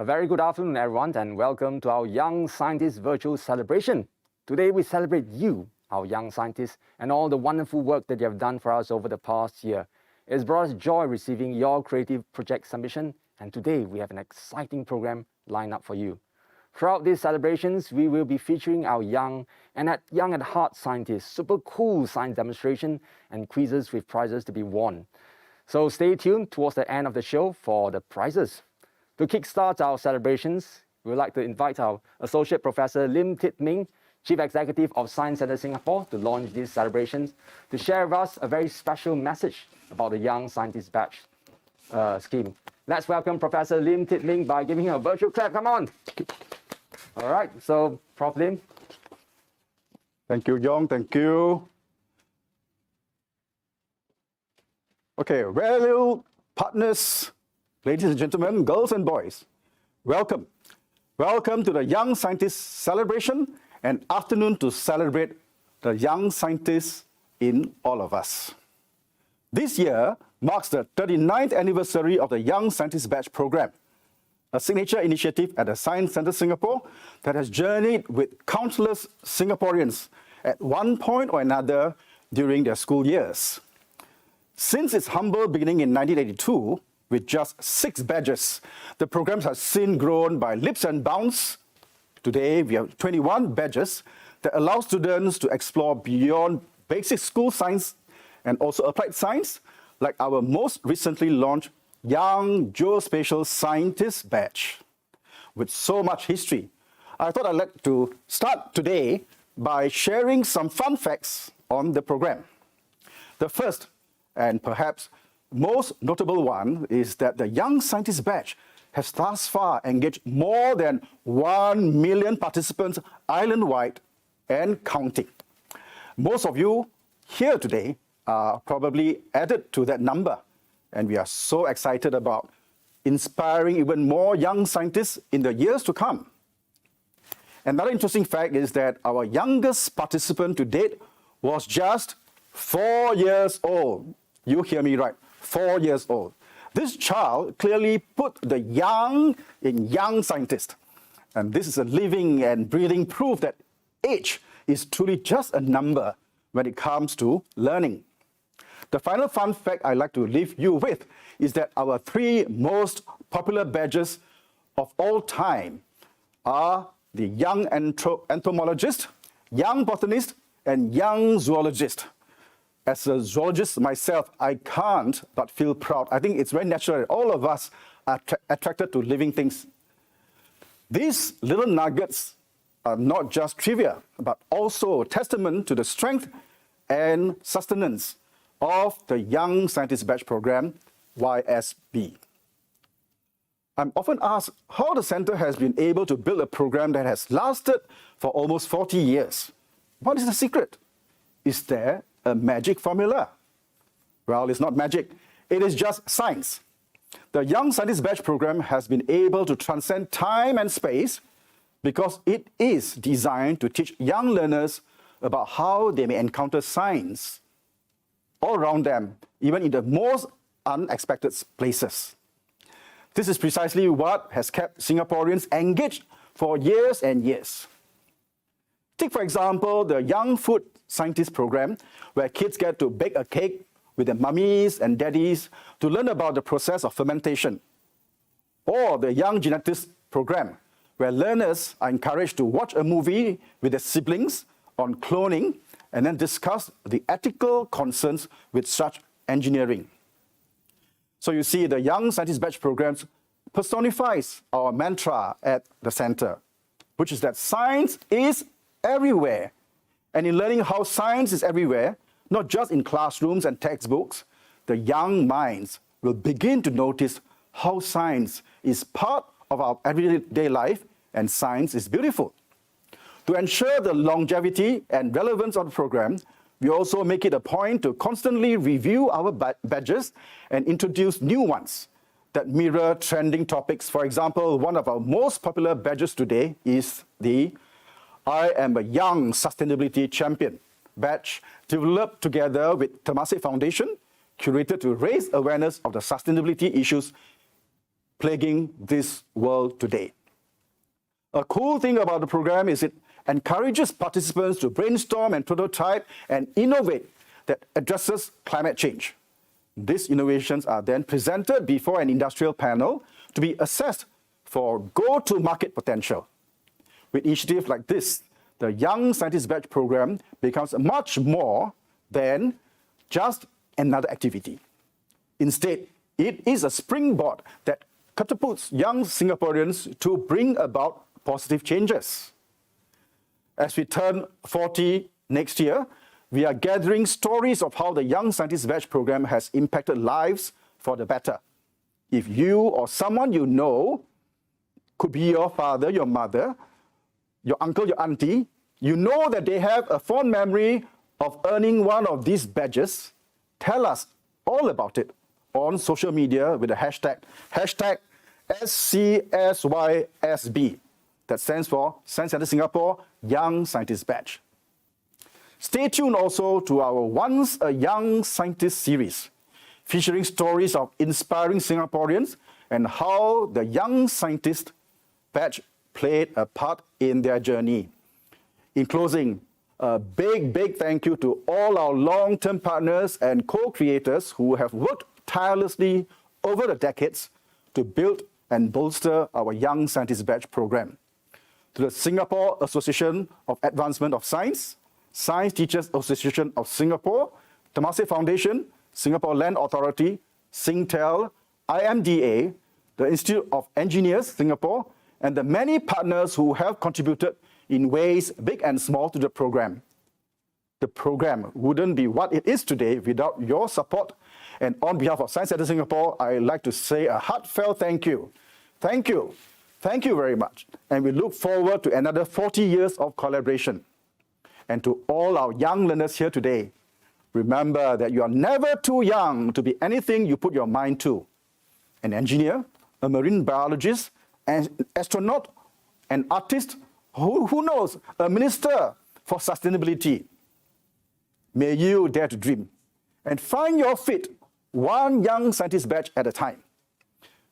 A very good afternoon, everyone, and welcome to our Young Scientists Virtual Celebration. Today, we celebrate you, our young scientists, and all the wonderful work that you have done for us over the past year. It's brought us joy receiving your creative project submission, and today we have an exciting program lined up for you. Throughout these celebrations, we will be featuring our young at heart scientists, super cool science demonstration, and quizzes with prizes to be won. So stay tuned towards the end of the show for the prizes. To kickstart our celebrations, we would like to invite our Associate Professor Lim Tit Ming, Chief Executive of Science Centre Singapore, to launch these celebrations, to share with us a very special message about the Young Scientist Badge scheme. Let's welcome Professor Lim Tit Ming by giving him a virtual clap. Come on. All right, so Prof. Lim. Thank you, Yong. Thank you. Okay, valued partners, ladies and gentlemen, girls and boys, welcome. Welcome to the Young Scientists Celebration, an afternoon to celebrate the young scientists in all of us. This year marks the 39th anniversary of the Young Scientist Badge program, a signature initiative at the Science Centre Singapore that has journeyed with countless Singaporeans at one point or another during their school years. Since its humble beginning in 1982, with just 6 badges, the program has since grown by leaps and bounds. Today, we have 21 badges that allow students to explore beyond basic school science and also applied science, like our most recently launched Young Geospatial Scientist Badge. With so much history, I thought I'd like to start today by sharing some fun facts on the program. The first, and perhaps most notable one, is that the Young Scientist Badge has thus far engaged more than 1 million participants island-wide and counting. Most of you here today are probably added to that number, and we are so excited about inspiring even more young scientists in the years to come. Another interesting fact is that our youngest participant to date was just 4 years old. You hear me right, 4 years old. This child clearly put the young in young scientist. And this is a living and breathing proof that age is truly just a number when it comes to learning. The final fun fact I'd like to leave you with is that our 3 most popular badges of all time are the young entomologist, young botanist, and young zoologist. As a zoologist myself, I can't but feel proud. I think it's very natural that all of us are attracted to living things. These little nuggets are not just trivia, but also a testament to the strength and sustenance of the Young Scientist Badge program, YSB. I'm often asked how the Centre has been able to build a program that has lasted for almost 40 years. What is the secret? Is there a magic formula? Well, it's not magic. It is just science. The Young Scientist Badge program has been able to transcend time and space because it is designed to teach young learners about how they may encounter science all around them, even in the most unexpected places. This is precisely what has kept Singaporeans engaged for years and years. Take, for example, the Young Food Scientist program, where kids get to bake a cake with their mummies and daddies to learn about the process of fermentation. Or the Young Genetics program, where learners are encouraged to watch a movie with their siblings on cloning and then discuss the ethical concerns with such engineering. So you see, the Young Scientist Badge programs personifies our mantra at the Centre, which is that science is everywhere. And in learning how science is everywhere, not just in classrooms and textbooks, the young minds will begin to notice how science is part of our everyday life and science is beautiful. To ensure the longevity and relevance of the program, we also make it a point to constantly review our badges and introduce new ones that mirror trending topics. For example, one of our most popular badges today is the I Am a Young Sustainability Champion badge, developed together with Temasek Foundation, curated to raise awareness of the sustainability issues plaguing this world today. A cool thing about the program is it encourages participants to brainstorm and prototype and innovate that addresses climate change. These innovations are then presented before an industrial panel to be assessed for go-to-market potential. With initiatives like this, the Young Scientist Batch program becomes much more than just another activity. Instead, it is a springboard that catapults young Singaporeans to bring about positive changes. As we turn 40 next year, we are gathering stories of how the Young Scientist Batch program has impacted lives for the better. If you or someone you know, could be your father, your mother, your uncle, your auntie, you know that they have a fond memory of earning one of these badges, tell us all about it on social media with the hashtag SCSYSB. That stands for Science Centre Singapore Young Scientist Batch. Stay tuned also to our Once a Young Scientist series, featuring stories of inspiring Singaporeans and how the Young Scientist Batch played a part in their journey. In closing, a big thank you to all our long-term partners and co-creators who have worked tirelessly over the decades to build and bolster our Young Scientist Batch program. To the Singapore Association of Advancement of Science, Science Teachers Association of Singapore, Temasek Foundation, Singapore Land Authority, Singtel, IMDA, the Institute of Engineers Singapore, and the many partners who have contributed in ways big and small to the program. The program wouldn't be what it is today without your support. And on behalf of Science Centre Singapore, I'd like to say a heartfelt thank you. Thank you. Thank you very much. And we look forward to another 40 years of collaboration. And to all our young learners here today, remember that you are never too young to be anything you put your mind to. An engineer, a marine biologist, an astronaut, an artist, who knows, a minister for sustainability. May you dare to dream and find your fit, one Young Scientist Batch at a time.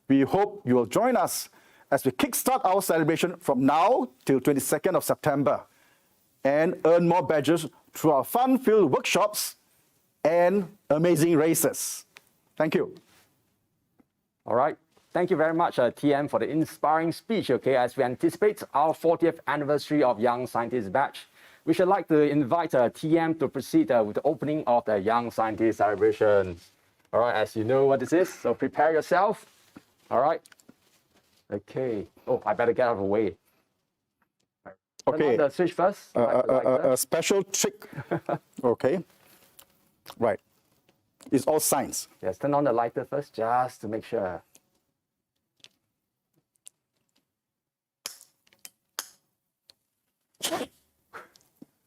We hope you will join us as we kickstart our celebration from now till 22nd of September and earn more badges through our fun-filled workshops and amazing races. Thank you. All right. Thank you very much, TM, for the inspiring speech, okay, as we anticipate our 40th anniversary of Young Scientist Batch. We should like to invite TM to proceed with the opening of the Young Scientist celebration. All right, as you know what this is, so prepare yourself. All right. Okay. Oh, I better get out of the way. Okay. Turn on the switch first. A special trick. Okay. Right. It's all science. Yes, turn on the lighter first, just to make sure.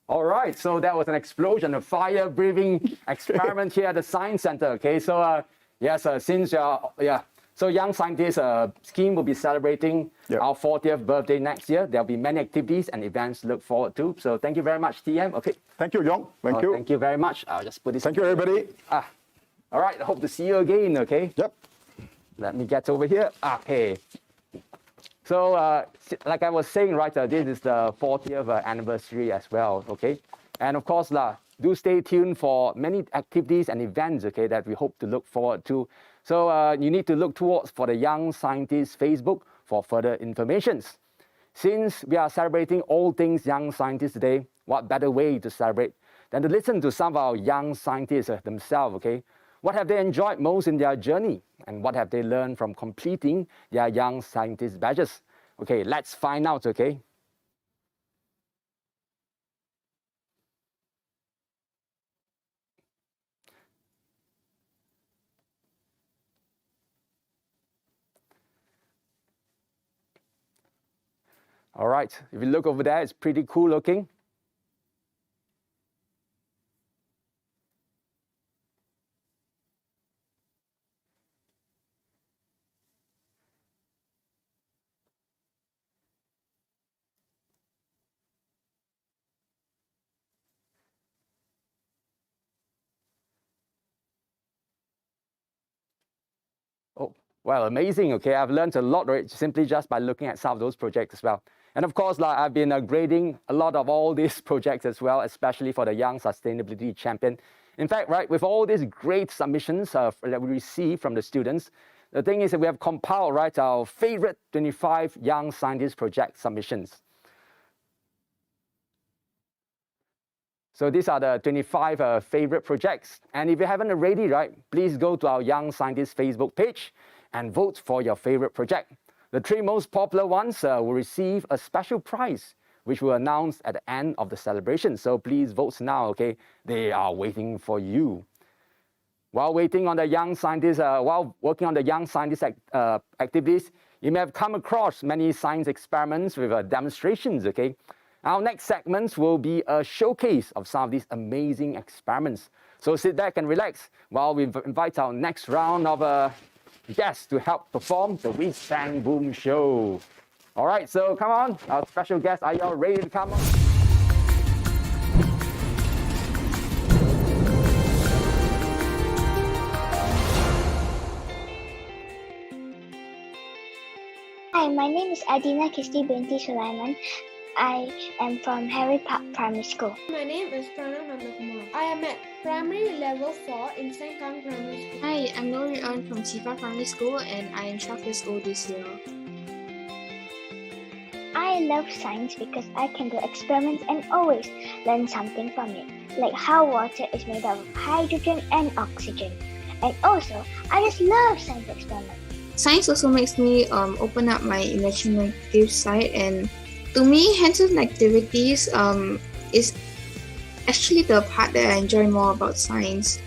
All right, so that was an explosion, a fire-breathing experiment here at the Science Centre. Okay, so yes, since so Young Scientist scheme will be celebrating our 40th birthday next year. There'll be many activities and events to look forward to. So thank you very much, TM. Okay. Thank you, Yong. Thank you. Thank you very much. I'll just put this. Thank you, everybody. All right, I hope to see you again. Okay. Yep. Let me get over here. Okay. So, like I was saying, right, this is the 40th anniversary as well, okay? And of course, do stay tuned for many activities and events, okay, that we hope to look forward to. So, you need to look towards for the Young Scientist Facebook for further information. Since we are celebrating all things Young Scientists today, what better way to celebrate than to listen to some of our young scientists themselves, okay? What have they enjoyed most in their journey? And what have they learned from completing their Young Scientist badges? Okay, let's find out, okay? All right, if you look over there, it's pretty cool looking. Oh, Well, amazing, okay? I've learned a lot, right, simply just by looking at some of those projects as well. And of course, like, I've been grading a lot of all these projects as well, especially for the Young Sustainability Champion. In fact, right, with all these great submissions that we receive from the students, the thing is that we have compiled, right, our favorite 25 Young Scientist Project submissions. So these are the 25 favorite projects. And if you haven't already, right, please go to our Young Scientist Facebook page and vote for your favorite project. The 3 most popular ones will receive a special prize, which we'll announce at the end of the celebration. So please vote now, okay? They are waiting for you. While waiting on the young scientists, while working on the young scientist activities, you may have come across many science experiments with demonstrations, okay? Our next segments will be a showcase of some of these amazing experiments. So sit back and relax while we invite our next round of guests to help perform the We Sang Boom show. All right, so come on, our special guests, are you all ready to come on? Hi, my name is Adina Kisti Binti Sulaiman. I am from Harry Park Primary School. My name is Pranav Nandakumar. I am at primary level 4 in Sengkang Primary School. Hi, I'm Nori Eun from Sifa Primary School and I am 12 years old this year. I love science because I can do experiments and always learn something from it, like how water is made of hydrogen and oxygen. And also, I just love science experiments. Science also makes me open up my imaginative side, and to me, hands-on activities is actually the part that I enjoy more about science.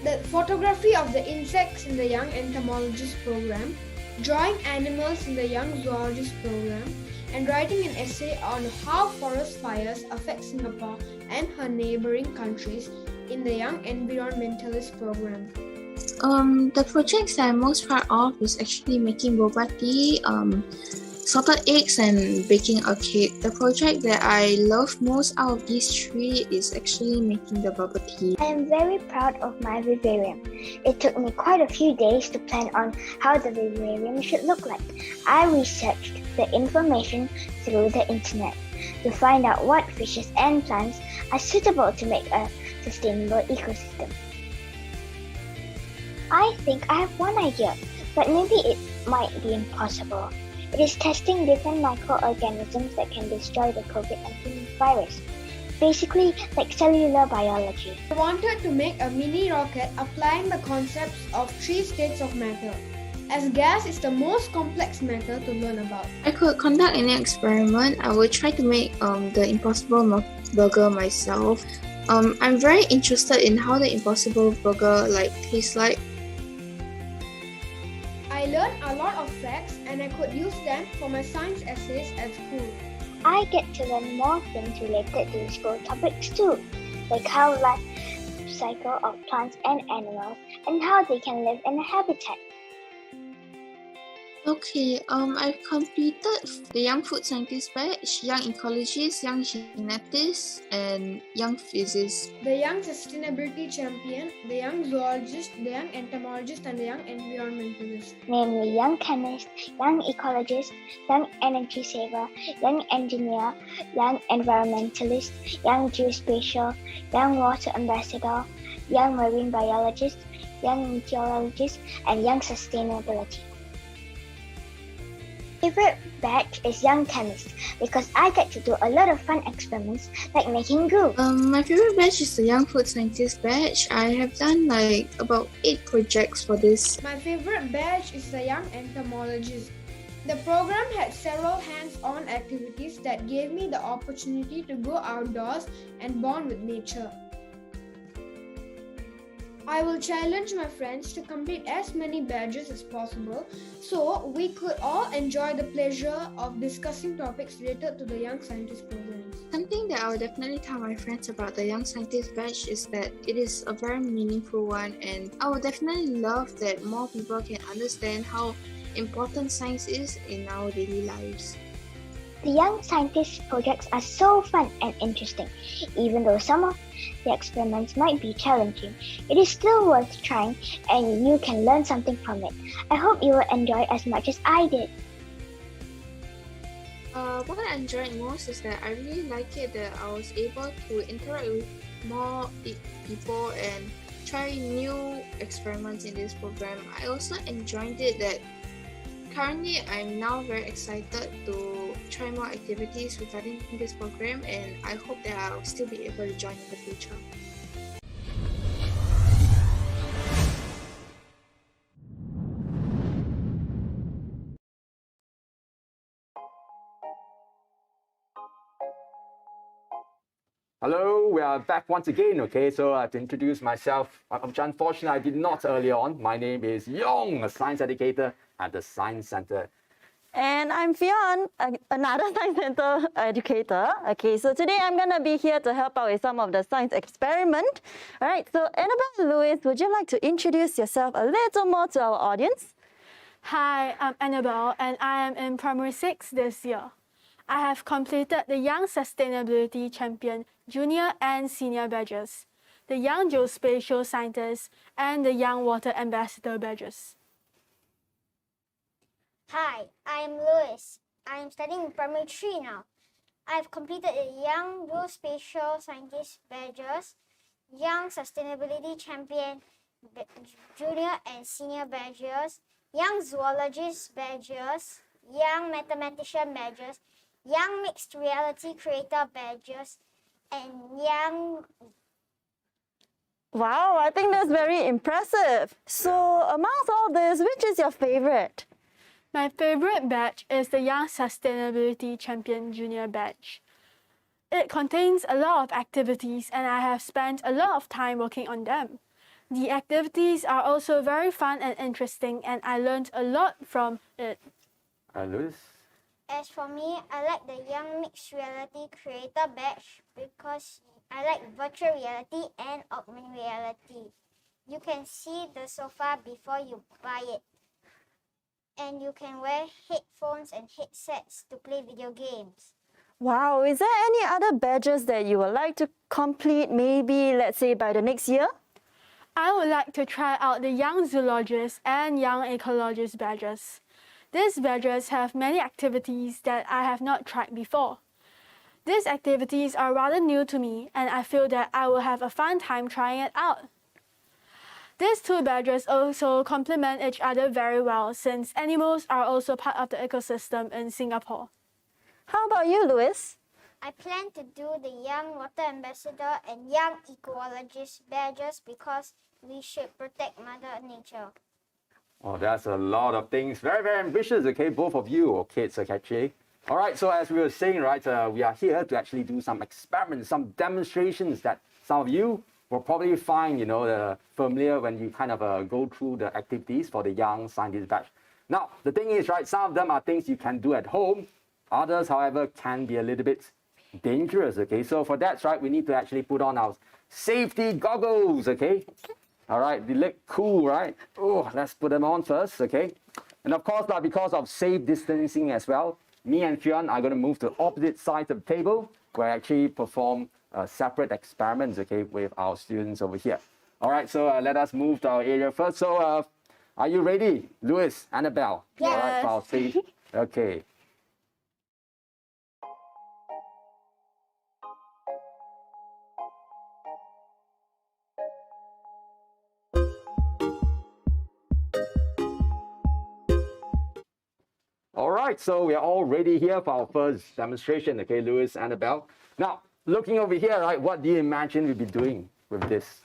The photography of the insects in the Young Entomologist program, drawing animals in the Young Zoologist program, and writing an essay on how forest fires affect Singapore and her neighboring countries in the Young Environmentalist program. The projects that I'm most proud of is actually making boba tea, salted eggs, and baking a cake. The project that I love most out of these 3 is actually making the bubble tea. I am very proud of my vivarium. It took me quite a few days to plan on how the vivarium should look like. I researched the information through the internet to find out what fishes and plants are suitable to make a sustainable ecosystem. I think I have one idea, but maybe it might be impossible. It is testing different microorganisms that can destroy the COVID-19 virus, basically like cellular biology. I wanted to make a mini rocket applying the concepts of 3 states of matter, as gas is the most complex matter to learn about. I could conduct any experiment. I would try to make the Impossible Burger myself. I'm very interested in how the Impossible Burger tastes like. I learned a lot of facts and I could use them for my science essays at school. I get to learn more things related to the school topics too, like how life cycle of plants and animals and how they can live in a habitat. Okay, I've completed the Young Food Scientist batch, Young Ecologist, Young Genetist, and Young Physicist. The Young Sustainability Champion, the Young Zoologist, the Young Entomologist, and the Young Environmentalist. Namely Young Chemist, Young Ecologist, Young Energy Saver, Young Engineer, Young Environmentalist, Young Geospatial, Young Water Ambassador, Young Marine Biologist, Young Meteorologist, and Young Sustainability. My favorite batch is Young Chemist because I get to do a lot of fun experiments like making glue. My favorite batch is the Young Food Scientist batch. I have done about 8 projects for this. My favorite batch is the Young Entomologist. The program had several hands-on activities that gave me the opportunity to go outdoors and bond with nature. I will challenge my friends to complete as many badges as possible so we could all enjoy the pleasure of discussing topics related to the Young Scientist programs. Something that I will definitely tell my friends about the Young Scientist batch is that it is a very meaningful one, and I would definitely love that more people can understand how important science is in our daily lives. The Young Scientists projects are so fun and interesting. Even though some of the experiments might be challenging, it is still worth trying and you can learn something from it. I hope you will enjoy as much as I did. What I enjoyed most is that I really like it that I was able to interact with more people and try new experiments in this program. I also enjoyed it that currently I'm now very excited to try more activities regarding this program, and I hope that I'll still be able to join in the future. Hello, we are back once again, okay? So to introduce myself, which unfortunately I did not earlier on. My name is Yong, a science educator at the Science Center. And I'm Fionn, another Science Center educator. Okay, so today I'm going to be here to help out with some of the science experiment. All right, so Annabelle Lewis, would you like to introduce yourself a little more to our audience? Hi, I'm Annabelle and I am in Primary 6 this year. I have completed the Young Sustainability Champion Junior and Senior badges, the Young Geospatial Scientist, and the Young Water Ambassador badges. Hi, I am Louis. I am studying in Primary 3 now. I have completed the Young Geospatial Scientist badges, Young Sustainability Champion Junior and Senior badges, Young Zoologist badges, Young Mathematician badges, Young Mixed Reality Creator badges, and Young... Wow, I think that's very impressive. So amongst all this, which is your favorite? My favorite badge is the Young Sustainability Champion Junior badge. It contains a lot of activities and I have spent a lot of time working on them. The activities are also very fun and interesting and I learned a lot from it. Louis? As for me, I like the Young Mixed Reality Creator badge because I like virtual reality and augmented reality. You can see the sofa before you buy it. And you can wear headphones and headsets to play video games. Wow, is there any other badges that you would like to complete, maybe, let's say, by the next year? I would like to try out the Young Zoologist and Young Ecologist badges. These badges have many activities that I have not tried before. These activities are rather new to me and I feel that I will have a fun time trying it out. These two badges also complement each other very well since animals are also part of the ecosystem in Singapore. How about you, Louis? I plan to do the Young Water Ambassador and Young Ecologist badges because we should protect Mother Nature. Oh, that's a lot of things. Very, very ambitious, okay? Both of you, or kids, actually. All right, so as we were saying, right, we are here to actually do some experiments, some demonstrations that some of you will probably find, familiar when you kind of go through the activities for the Young Scientist batch. Now, the thing is, right, some of them are things you can do at home. Others, however, can be a little bit dangerous, okay? So for that, right, we need to actually put on our safety goggles, okay? All right, they look cool, right? Oh, let's put them on first, okay? And of course, because of safe distancing as well, me and Fionn are going to move to opposite sides of the table where I actually perform separate experiments, okay, with our students over here. All right, so let us move to our area first. So are you ready, Louis, Annabelle? Yes. All right, for our safe. Okay. All right, so we are all ready here for our first demonstration, okay, Louis, Annabelle. Now, looking over here, right, what do you imagine we'll be doing with this?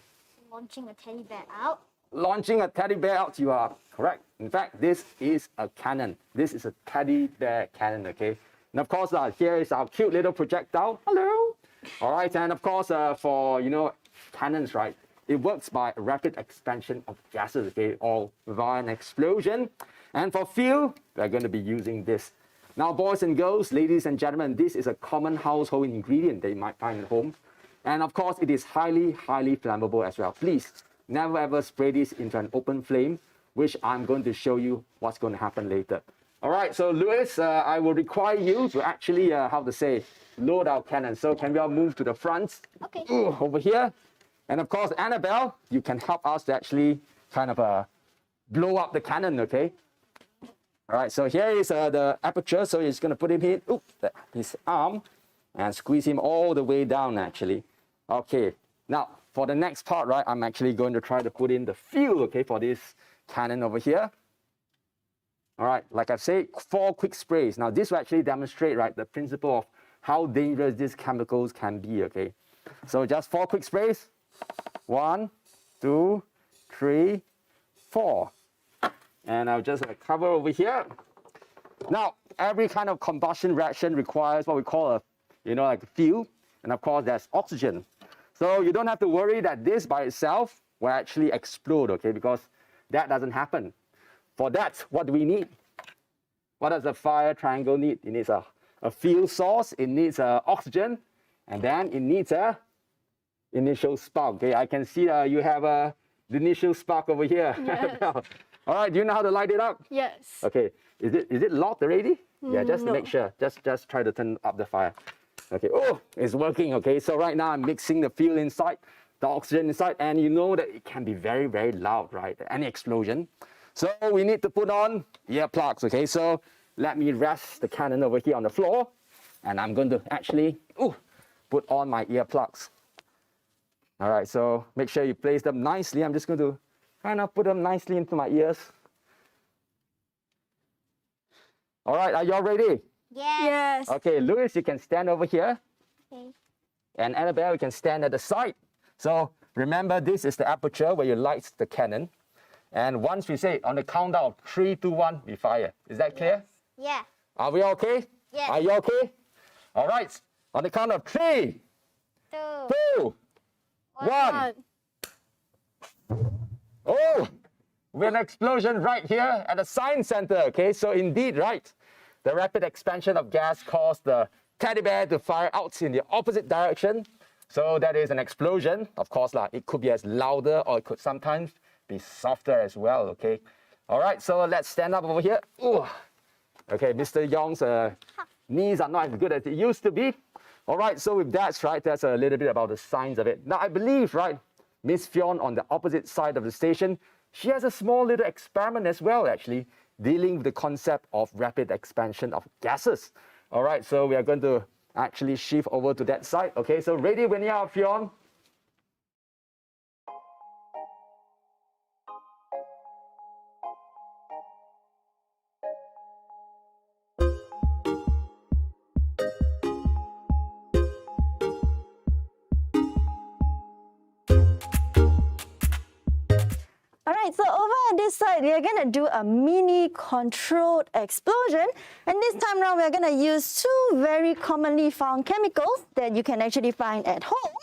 Launching a teddy bear out. Launching a teddy bear out, you are correct. In fact, this is a cannon. This is a teddy bear cannon, okay? And of course, here is our cute little projectile. Hello. All right, and of course, for, cannons, right, it works by rapid expansion of gases, okay, or via an explosion. And for fuel, we're going to be using this. Now, boys and girls, ladies and gentlemen, this is a common household ingredient that you might find at home. And of course, it is highly, highly flammable as well. Please never ever spray this into an open flame, which I'm going to show you what's going to happen later. All right, so Louis, I will require you to actually, load our cannon. So can we all move to the front? Okay. Over here. And of course, Annabelle, you can help us to actually kind of blow up the cannon, okay? All right, so here is the aperture. So he's going to put him in, his arm, and squeeze him all the way down, actually. Okay, now for the next part, right, I'm actually going to try to put in the fuel, okay, for this cannon over here. All right, like I've said, 4 quick sprays. Now this will actually demonstrate, right, the principle of how dangerous these chemicals can be, okay? So just 4 quick sprays. 1, 2, 3, 4. And I'll just cover over here. Now, every kind of combustion reaction requires what we call a, like a fuel. And of course, there's oxygen. So you don't have to worry that this by itself will actually explode, okay? Because that doesn't happen. For that, what do we need? What does a fire triangle need? It needs a fuel source, it needs oxygen, and then it needs a initial spark. Okay, I can see you have the initial spark over here. Yes. All right, do you know how to light it up? Yes. Okay, is it locked already? Yeah, just to make sure. Just try to turn up the fire. Okay, oh, it's working. Okay, so right now I'm mixing the fuel inside, the oxygen inside, and you know that it can be very, very loud, right? Any explosion. So we need to put on earplugs, okay? So let me rest the cannon over here on the floor, and I'm going to actually put on my earplugs. All right, so make sure you place them nicely. I'm just going to kind of put them nicely into my ears. All right, are you all ready? Yes. Okay, Louis, you can stand over here. Okay. And Annabelle, you can stand at the side. So remember, this is the aperture where you light the cannon. And once we say on the countdown of 3, 2, 1, we fire. Is that clear? Yeah. Are we okay? Yes. Are you okay? All right. On the count of 3, 2, 1. Oh, we have an explosion right here at the science center. Okay, so indeed, right, the rapid expansion of gas caused the teddy bear to fire out in the opposite direction. So that is an explosion. Of course, it could be as louder or it could sometimes be softer as well, okay? All right, so let's stand up over here. Ooh. Okay, Mr. Yong's knees are not as good as it used to be. All right, so with that, right, that's a little bit about the science of it. Now, I believe, right, Miss Fionn on the opposite side of the station, she has a small little experiment as well, actually, dealing with the concept of rapid expansion of gases. All right, so we are going to actually shift over to that side. Okay, so ready when you are, Fionn? Alright, so over at this side, we are going to do a mini controlled explosion. And this time around, we are going to use 2 very commonly found chemicals that you can actually find at home.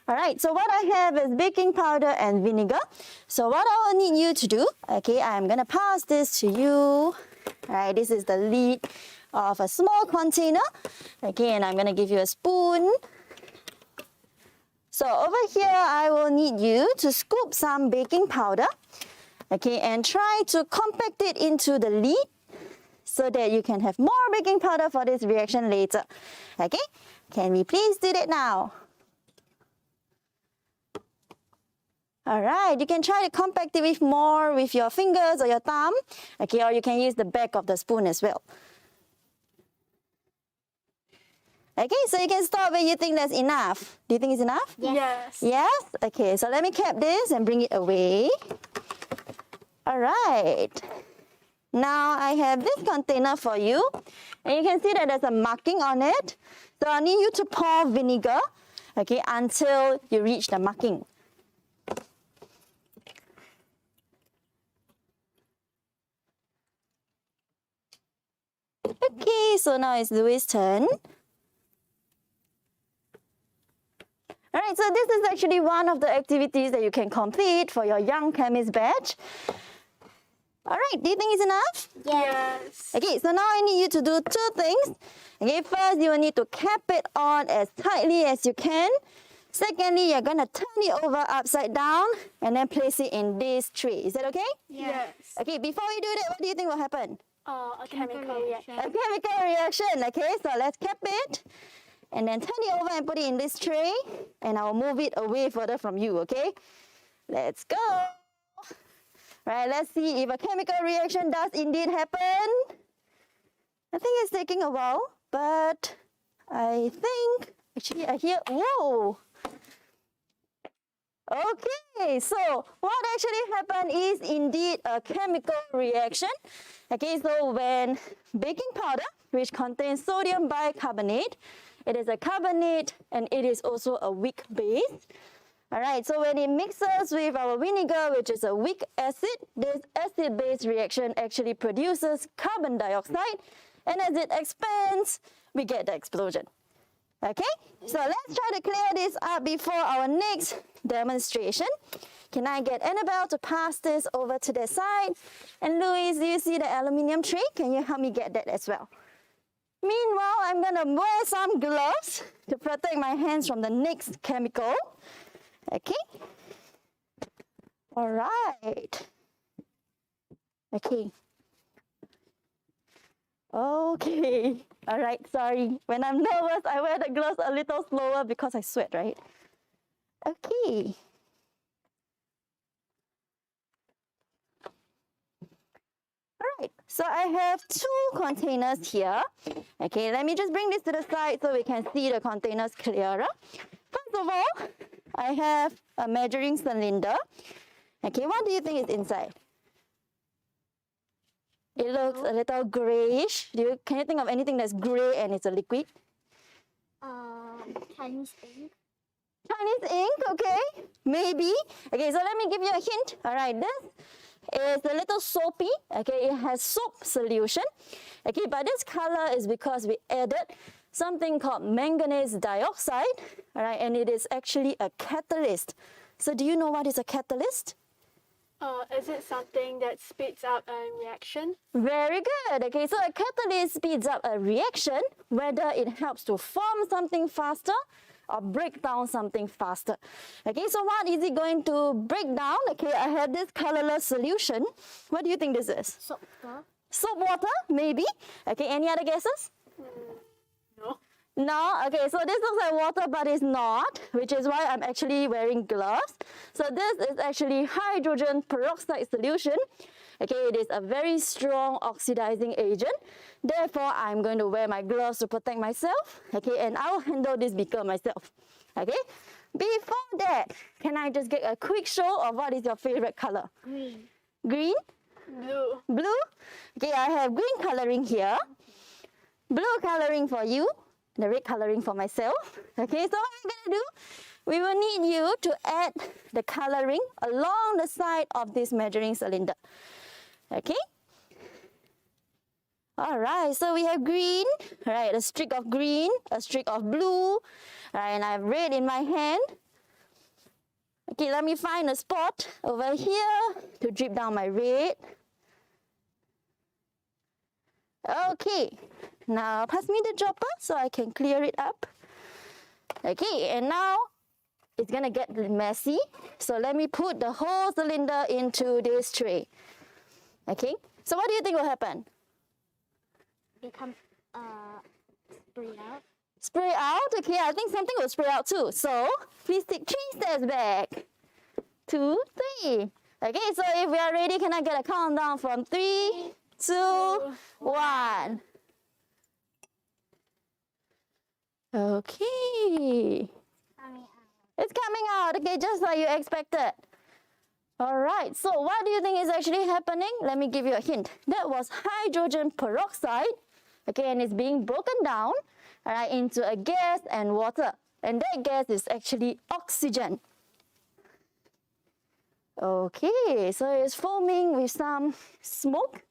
Alright, so what I have is baking powder and vinegar. So what I will need you to do, okay, I'm going to pass this to you. Alright, this is the lid of a small container. Okay, and I'm going to give you a spoon. So over here, I will need you to scoop some baking powder, okay, and try to compact it into the lid so that you can have more baking powder for this reaction later. Okay, can we please do that now? All right, you can try to compact it with more with your fingers or your thumb, okay, or you can use the back of the spoon as well. Okay, so you can stop when you think that's enough. Do you think it's enough? Yes. Yes? Okay, so let me cap this and bring it away. All right. Now I have this container for you. And you can see that there's a marking on it. So I need you to pour vinegar, okay, until you reach the marking. Okay, so now it's Louis' turn. Alright, so this is actually one of the activities that you can complete for your Young Chemist badge. Alright, do you think it's enough? Yes. Okay, so now I need you to do 2 things. Okay, first you will need to cap it on as tightly as you can. Secondly, you're going to turn it over upside down and then place it in this tray. Is that okay? Yes. Okay, before we do that, what do you think will happen? A chemical reaction. A chemical reaction, okay? So let's cap it. And then turn it over and put it in this tray. And I'll move it away further from you, okay? Let's go. Right, let's see if a chemical reaction does indeed happen. I think it's taking a while, but I think, actually I hear, whoa. Okay, so what actually happened is indeed a chemical reaction. Okay, so when baking powder, which contains sodium bicarbonate, it is a carbonate and it is also a weak base. All right, so when it mixes with our vinegar, which is a weak acid, this acid-base reaction actually produces carbon dioxide, and as it expands, we get the explosion. Okay, so let's try to clear this up before our next demonstration. Can I get Annabelle to pass this over to the side? And Louise, do you see the aluminium tray? Can you help me get that as well? Meanwhile, I'm gonna wear some gloves to protect my hands from the next chemical. Okay, all right. Okay. Okay, all right, sorry. When I'm nervous, I wear the gloves a little slower because I sweat, right? Okay. All right, so I have two containers here. Okay, let me just bring this to the side so we can see the containers clearer. First of all, I have a measuring cylinder. Okay, what do you think is inside? It looks a little grayish. Can you think of anything that's gray and it's a liquid? Chinese ink. Chinese ink, okay, maybe. Okay, so let me give you a hint. All right, this is a little soapy. Okay, it has soap solution. Okay, but this color is because we added something called manganese dioxide. All right, and it is actually a catalyst. So do you know what is a catalyst? Is it something that speeds up a reaction? Very good. Okay, so a catalyst speeds up a reaction, whether it helps to form something faster or break down something faster. Okay, so what is it going to break down? Okay, I have this colorless solution. What do you think this is? Soap water. Soap water, maybe. Okay, any other guesses? No. No? Okay, so this looks like water, but it's not, which is why I'm actually wearing gloves. So this is actually hydrogen peroxide solution. Okay, it is a very strong oxidizing agent. Therefore, I'm going to wear my gloves to protect myself. Okay, and I'll handle this beaker myself. Okay, before that, can I just get a quick show of what is your favorite color? Green. Green? Blue. Blue? Okay, I have green coloring here. Blue coloring for you. The red coloring for myself. Okay, so what I'm gonna do, we will need you to add the coloring along the side of this measuring cylinder. Okay? All right, so we have green, all right, a streak of green, a streak of blue, all right, and I have red in my hand. Okay, let me find a spot over here to drip down my red. Okay, now pass me the dropper so I can clear it up. Okay, and now it's gonna get messy. So let me put the whole cylinder into this tray. Okay, so what do you think will happen? Become spray out. Spray out? Okay, I think something will spray out too. So please take 3 steps back. 2, 3. Okay, so if we are ready, can I get a countdown from 3, 2, 1. Okay. It's coming out, okay, just like you expected. All right, so what do you think is actually happening? Let me give you a hint. That was hydrogen peroxide, okay, and it's being broken down, all right, into a gas and water. And that gas is actually oxygen. Okay, so it's foaming with some smoke,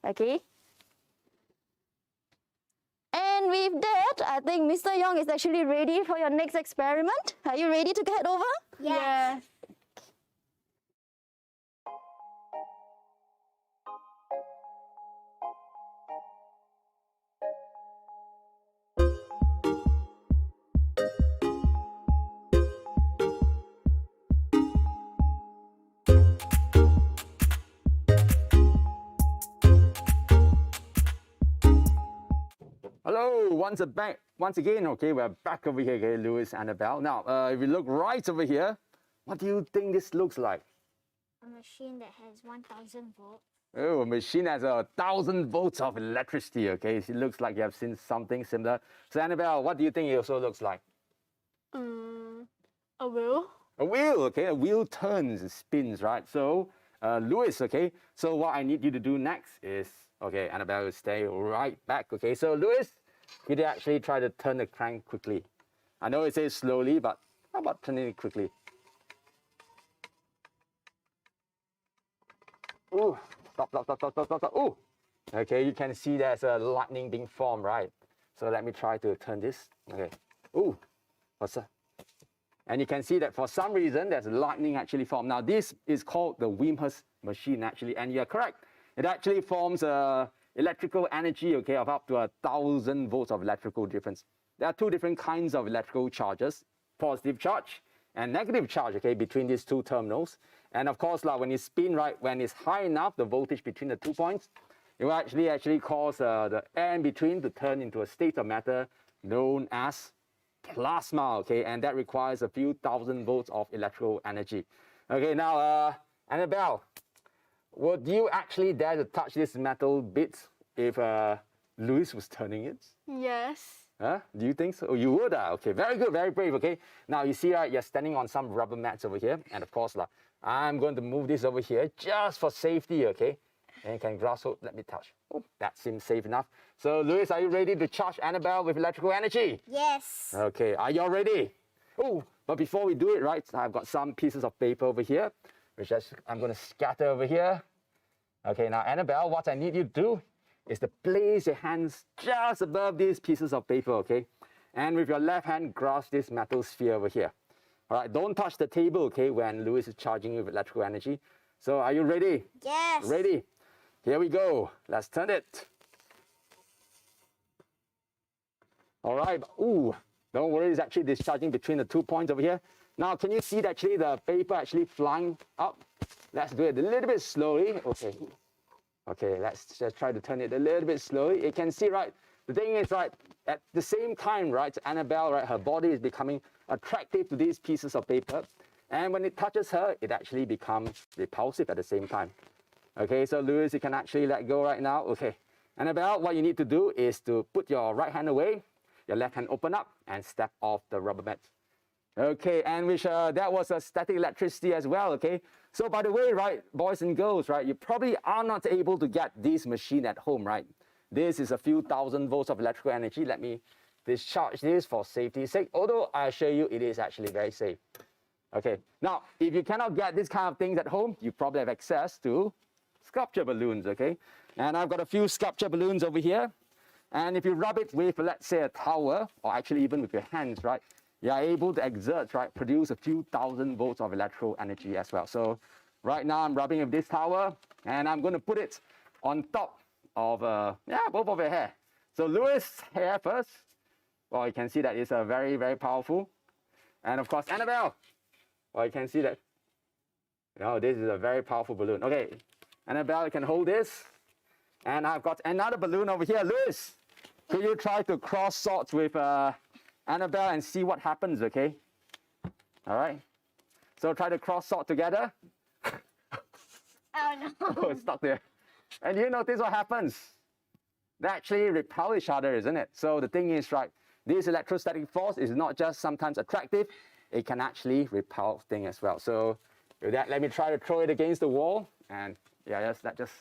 okay. And with that, I think Mr. Young is actually ready for your next experiment. Are you ready to head over? Yes. So once again, okay, we're back over here, okay, Louis, Annabelle. Now, if you look right over here, what do you think this looks like? A machine that has 1,000 volts. Oh, a machine has 1,000 volts of electricity, okay? It looks like you have seen something similar. So Annabelle, what do you think it also looks like? A wheel. A wheel, okay? A wheel turns, it spins, right? So, Louis, okay? So what I need you to do next is, okay, Annabelle, stay right back, okay? So Louis, could you actually try to turn the crank quickly? I know it says slowly, but how about turning it quickly? Ooh, stop. Ooh, okay, you can see there's a lightning being formed, right? So let me try to turn this. Okay, ooh, what's that? And you can see that for some reason, there's lightning actually formed. Now, this is called the Wimhurst machine, actually, and you're correct. It actually forms electrical energy, okay, of up to 1,000 volts of electrical difference. There are two different kinds of electrical charges, positive charge and negative charge, okay, between these two terminals. And of course, like when you spin, right, when it's high enough, the voltage between the 2 points, it will actually cause the air in between to turn into a state of matter known as plasma, okay, and that requires a few thousand volts of electrical energy. Okay, now, Annabelle, would you actually dare to touch this metal bit if Louis was turning it? Yes. Huh? Do you think so? Oh, you would? Okay, very good, very brave, okay. Now, you see, right, you're standing on some rubber mats over here, and of course, I'm going to move this over here just for safety, okay? And you can grasp hold, let me touch. Oh, that seems safe enough. So, Louis, are you ready to charge Annabelle with electrical energy? Yes. Okay, are you all ready? Oh, but before we do it, right, I've got some pieces of paper over here, which I'm going to scatter over here. Okay, now, Annabelle, what I need you to do is to place your hands just above these pieces of paper, okay? And with your left hand, grasp this metal sphere over here. All right, don't touch the table, okay, when Louis is charging you with electrical energy. So, are you ready? Yes. Ready? Here we go. Let's turn it. All right. Ooh, don't worry. It's actually discharging between the 2 points over here. Now, can you see that actually the paper actually flying up? Let's do it a little bit slowly. Okay. Okay, let's just try to turn it a little bit slowly. You can see, right, the thing is, right, at the same time, right, Annabelle, right, her body is becoming attractive to these pieces of paper. And when it touches her, it actually becomes repulsive at the same time. Okay, so Louis, you can actually let go right now. Okay, Annabelle, what you need to do is to put your right hand away, your left hand open up, and step off the rubber mat. Okay, and which that was a static electricity as well, okay? So by the way, right, boys and girls, right, you probably are not able to get this machine at home, right? This is a few thousand volts of electrical energy. Let me discharge this for safety's sake, although I assure you it is actually very safe. Okay, now, if you cannot get this kind of things at home, you probably have access to sculpture balloons, okay? And I've got a few sculpture balloons over here. And if you rub it with, let's say, a towel, or actually even with your hands, right, you are able to exert, right, produce a few thousand volts of electrical energy as well. So right now I'm rubbing with this towel, and I'm going to put it on top of, both of your hair. So Louis' hair first. Well, you can see that it's very, very powerful. And of course, Annabelle. Well, you can see that, this is a very powerful balloon. Okay, Annabelle, you can hold this. And I've got another balloon over here. Louis, could you try to cross swords with Annabelle and see what happens, okay? All right. So try to cross sword together. Oh, no. Oh, it's stuck there. And you notice what happens? They actually repel each other, isn't it? So the thing is, right, this electrostatic force is not just sometimes attractive, it can actually repel things as well. So with that, let me try to throw it against the wall. And yeah, just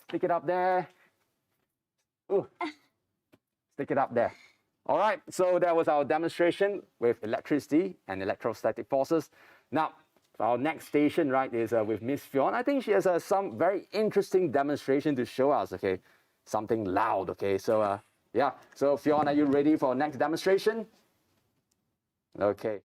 stick it up there. Ooh, stick it up there. All right, so that was our demonstration with electricity and electrostatic forces. Now, our next station, right, is with Miss Fionn. I think she has some very interesting demonstration to show us, okay? Something loud, okay? So, yeah. So, Fionn, are you ready for our next demonstration? Okay.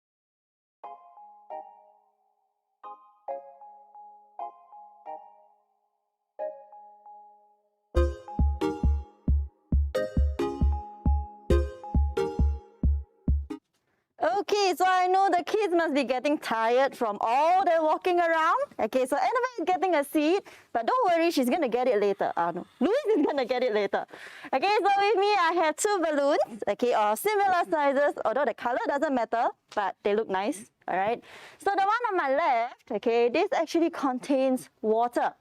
Okay, so I know the kids must be getting tired from all their walking around. Okay, so Annabelle is getting a seat, but don't worry, she's going to get it later. No, Louis is going to get it later. Okay, so with me, I have 2 balloons, okay, of similar sizes, although the color doesn't matter, but they look nice, all right? So the one on my left, okay, this actually contains water.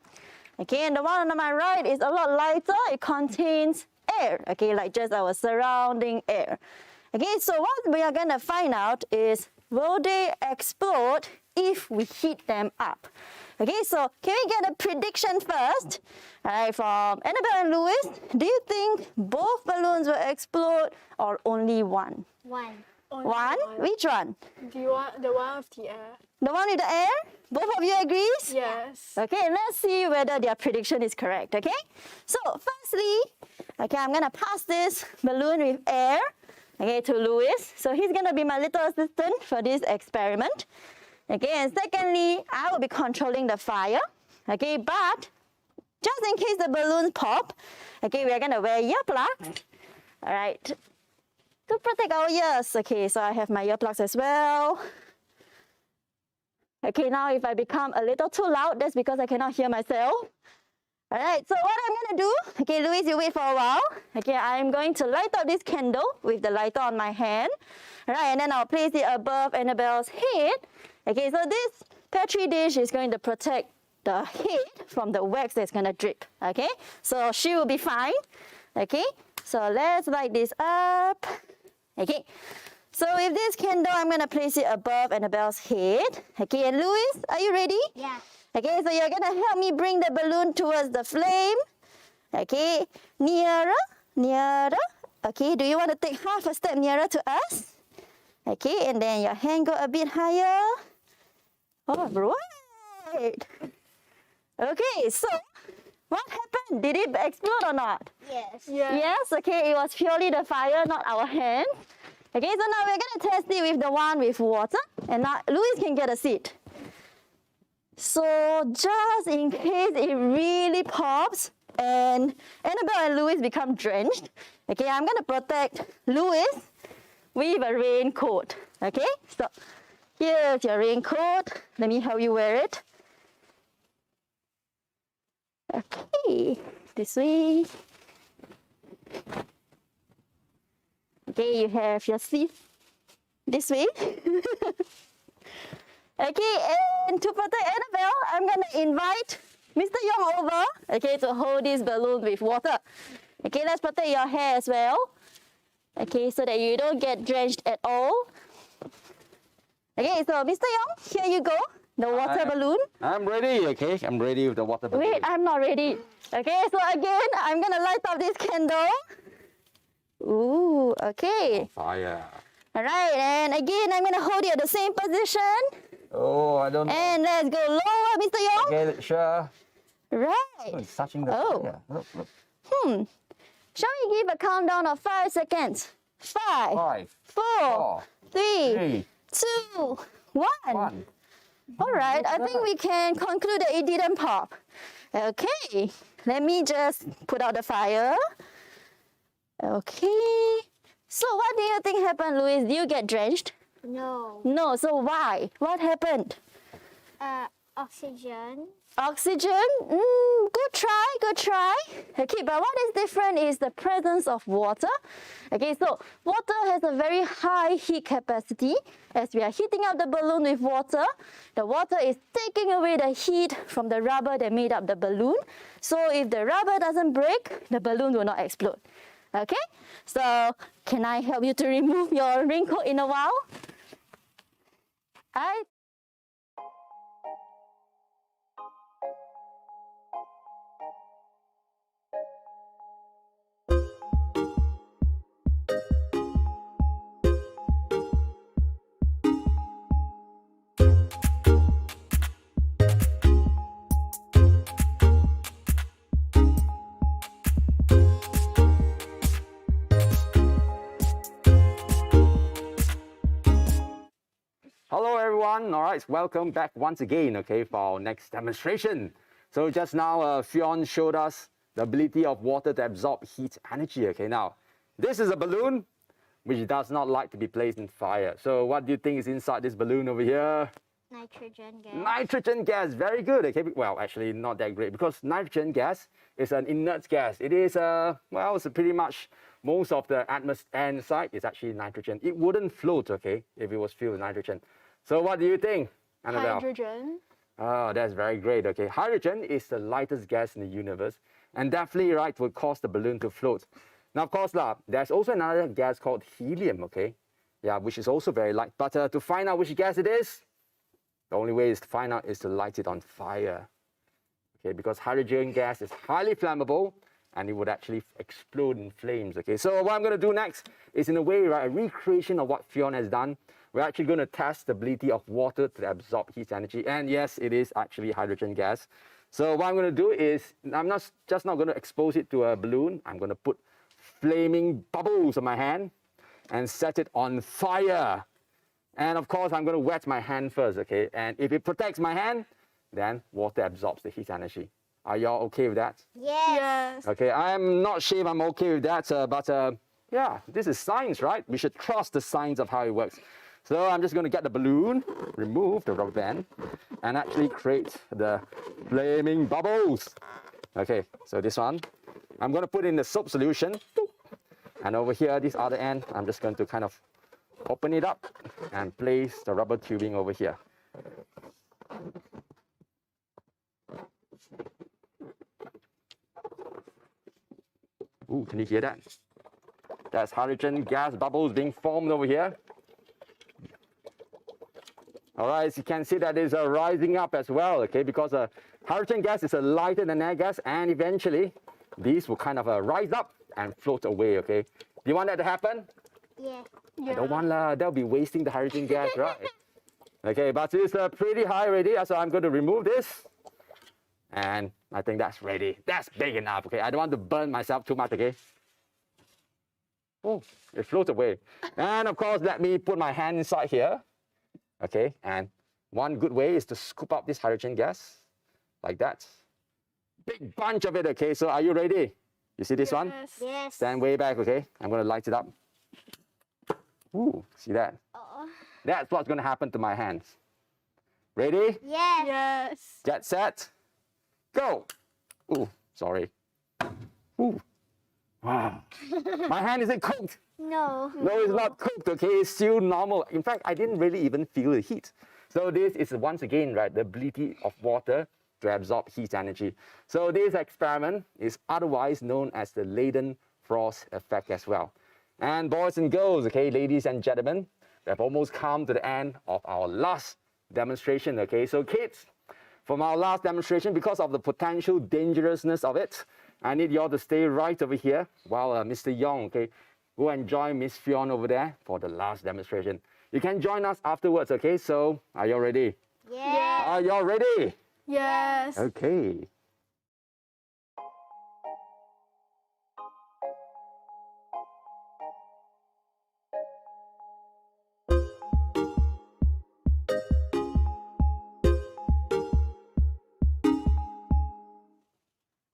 Okay, and the one on my right is a lot lighter. It contains air, okay, like just our surrounding air. Okay, so what we are going to find out is, will they explode if we heat them up? Okay, so can we get a prediction first? All right, from Annabelle and Louis, do you think both balloons will explode or only one? One. Only One? Which one? Do you want the one with the air? The one with the air? Both of you agrees? Yes. Okay, let's see whether their prediction is correct, okay? So, firstly, okay, I'm going to pass this balloon with air, okay, to Louis. So, he's going to be my little assistant for this experiment. Okay, and secondly, I will be controlling the fire, okay, but just in case the balloons pop, okay, we are going to wear earplugs, all right, to protect our ears. Okay, so I have my earplugs as well. Okay, now if I become a little too loud, that's because I cannot hear myself. All right, so what I'm going to do, okay, Louis, you wait for a while. Okay, I'm going to light up this candle with the lighter on my hand. All right, and then I'll place it above Annabelle's head. Okay, so this Petri dish is going to protect the head from the wax that's going to drip. Okay, so she will be fine. Okay, so let's light this up. Okay. So with this candle, I'm going to place it above Annabelle's head. Okay, and Louis, are you ready? Yeah. Okay, so you're going to help me bring the balloon towards the flame. Okay, nearer, nearer. Okay, do you want to take half a step nearer to us? Okay, and then your hand go a bit higher. All right. Okay, so what happened? Did it explode or not? Yes. Yeah. Yes, okay, it was purely the fire, not our hand. Okay, so now we're going to test it with the one with water, and now Louis can get a seat. So just in case it really pops and Annabelle and Louis become drenched, okay, I'm going to protect Louis with a raincoat. Okay, so here's your raincoat. Let me help you wear it. Okay, this way. Okay, you have your seat this way. Okay, and to protect Annabelle, I'm going to invite Mr. Young over, okay, to hold this balloon with water. Okay, let's protect your hair as well. Okay, so that you don't get drenched at all. Okay, so Mr. Young, here you go, the water balloon. I'm ready, okay? I'm ready with the water balloon. Wait, I'm not ready. Okay, so again, I'm going to light up this candle. Ooh, okay. Fire. All right, and again, I'm going to hold it at the same position. Oh, I don't know. And let's go lower, Mr. Young. Okay, sure. Right. Oh, it's touching the Oh. fire. Look, look. Shall we give a countdown of 5 seconds? 5, 5, 4, 4, 3, 2, 1. 1. All right, I think we can conclude that it didn't pop. Okay, let me just put out the fire. Okay. So what do you think happened, Louis? Did you get drenched? No. No, so why? What happened? Oxygen. Oxygen? Good try, good try. Okay, but what is different is the presence of water. Okay, so water has a very high heat capacity. As we are heating up the balloon with water, the water is taking away the heat from the rubber that made up the balloon. So if the rubber doesn't break, the balloon will not explode. Okay, so can I help you to remove your raincoat in a while? Hello everyone, all right, welcome back once again, okay, for our next demonstration. So just now, Fionn showed us the ability of water to absorb heat energy, okay. Now, this is a balloon which does not like to be placed in fire. So what do you think is inside this balloon over here? Nitrogen gas. Nitrogen gas, very good. Okay, well, actually not that great because nitrogen gas is an inert gas. It is, well, it's pretty much most of the atmosphere inside is actually nitrogen. It wouldn't float, okay, if it was filled with nitrogen. So what do you think, Annabelle? Hydrogen. Oh, that's very great, okay. Hydrogen is the lightest gas in the universe and definitely, right, would cause the balloon to float. Now, of course, there's also another gas called helium, okay? Yeah, which is also very light. But to find out which gas it is, the only way is to find out is to light it on fire. Okay, because hydrogen gas is highly flammable and it would actually explode in flames. Okay, so what I'm going to do next is, in a way, right, a recreation of what Fionn has done. We're actually going to test the ability of water to absorb heat energy. And yes, it is actually hydrogen gas. So what I'm going to do is, I'm not going to expose it to a balloon. I'm going to put flaming bubbles on my hand and set it on fire. And of course, I'm going to wet my hand first, okay? And if it protects my hand, then water absorbs the heat energy. Are y'all okay with that? Yes. Okay, I'm not sure if I'm okay with that, but yeah, this is science, right? We should trust the science of how it works. So I'm just going to get the balloon, remove the rubber band, and actually create the flaming bubbles. Okay, so this one, I'm going to put in the soap solution. And over here, this other end, I'm just going to kind of open it up and place the rubber tubing over here. Ooh, can you hear that? That's hydrogen gas bubbles being formed over here. All right, so you can see that is rising up as well, okay, because hydrogen gas is lighter than air gas, and eventually these will kind of rise up and float away, okay? Do you want that to happen? Yeah. I don't want that'll be wasting the hydrogen gas, right? Okay, but it's pretty high already, so I'm going to remove this. And I think that's ready. That's big enough, okay? I don't want to burn myself too much, okay? Oh, it floats away. And of course, let me put my hand inside here. Okay, and one good way is to scoop up this hydrogen gas, like that. Big bunch of it, okay? So are you ready? You see this one? Yes. Stand way back, okay? I'm going to light it up. Ooh, see that? That's what's going to happen to my hands. Ready? Yes. Yes. Get set. Go. Ooh, sorry. Ooh. Wow. My hand isn't cooked. No. No, it's not cooked, okay? It's still normal. In fact, I didn't really even feel the heat. So this is, once again, right, the ability of water to absorb heat energy. So this experiment is otherwise known as the Leidenfrost effect as well. And boys and girls, okay, ladies and gentlemen, we have almost come to the end of our last demonstration, okay? So kids, from our last demonstration, because of the potential dangerousness of it, I need you all to stay right over here while Mr. Young, okay, go and join Miss Fionn over there for the last demonstration. You can join us afterwards, okay? So, are you all ready? Yes. Are you all ready? Yes. Okay.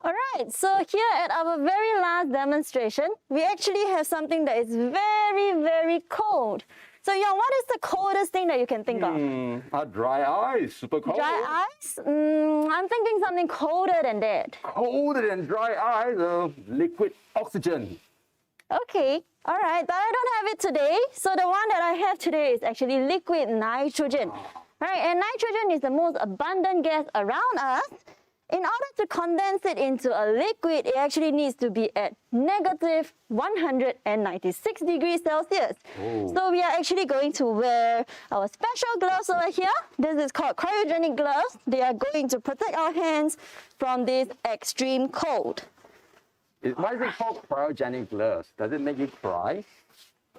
Alright, so here at our very last demonstration, we actually have something that is very, very cold. So Young, what is the coldest thing that you can think of? A dry ice, super cold. Dry ice? I'm thinking something colder than that. Colder than dry ice, liquid oxygen. Okay, alright, but I don't have it today. So the one that I have today is actually liquid nitrogen. Right, and nitrogen is the most abundant gas around us. In order to condense it into a liquid, it actually needs to be at negative 196 degrees Celsius. Oh. So we are actually going to wear our special gloves over here. This is called cryogenic gloves. They are going to protect our hands from this extreme cold. Why is it called cryogenic gloves? Does it make you cry?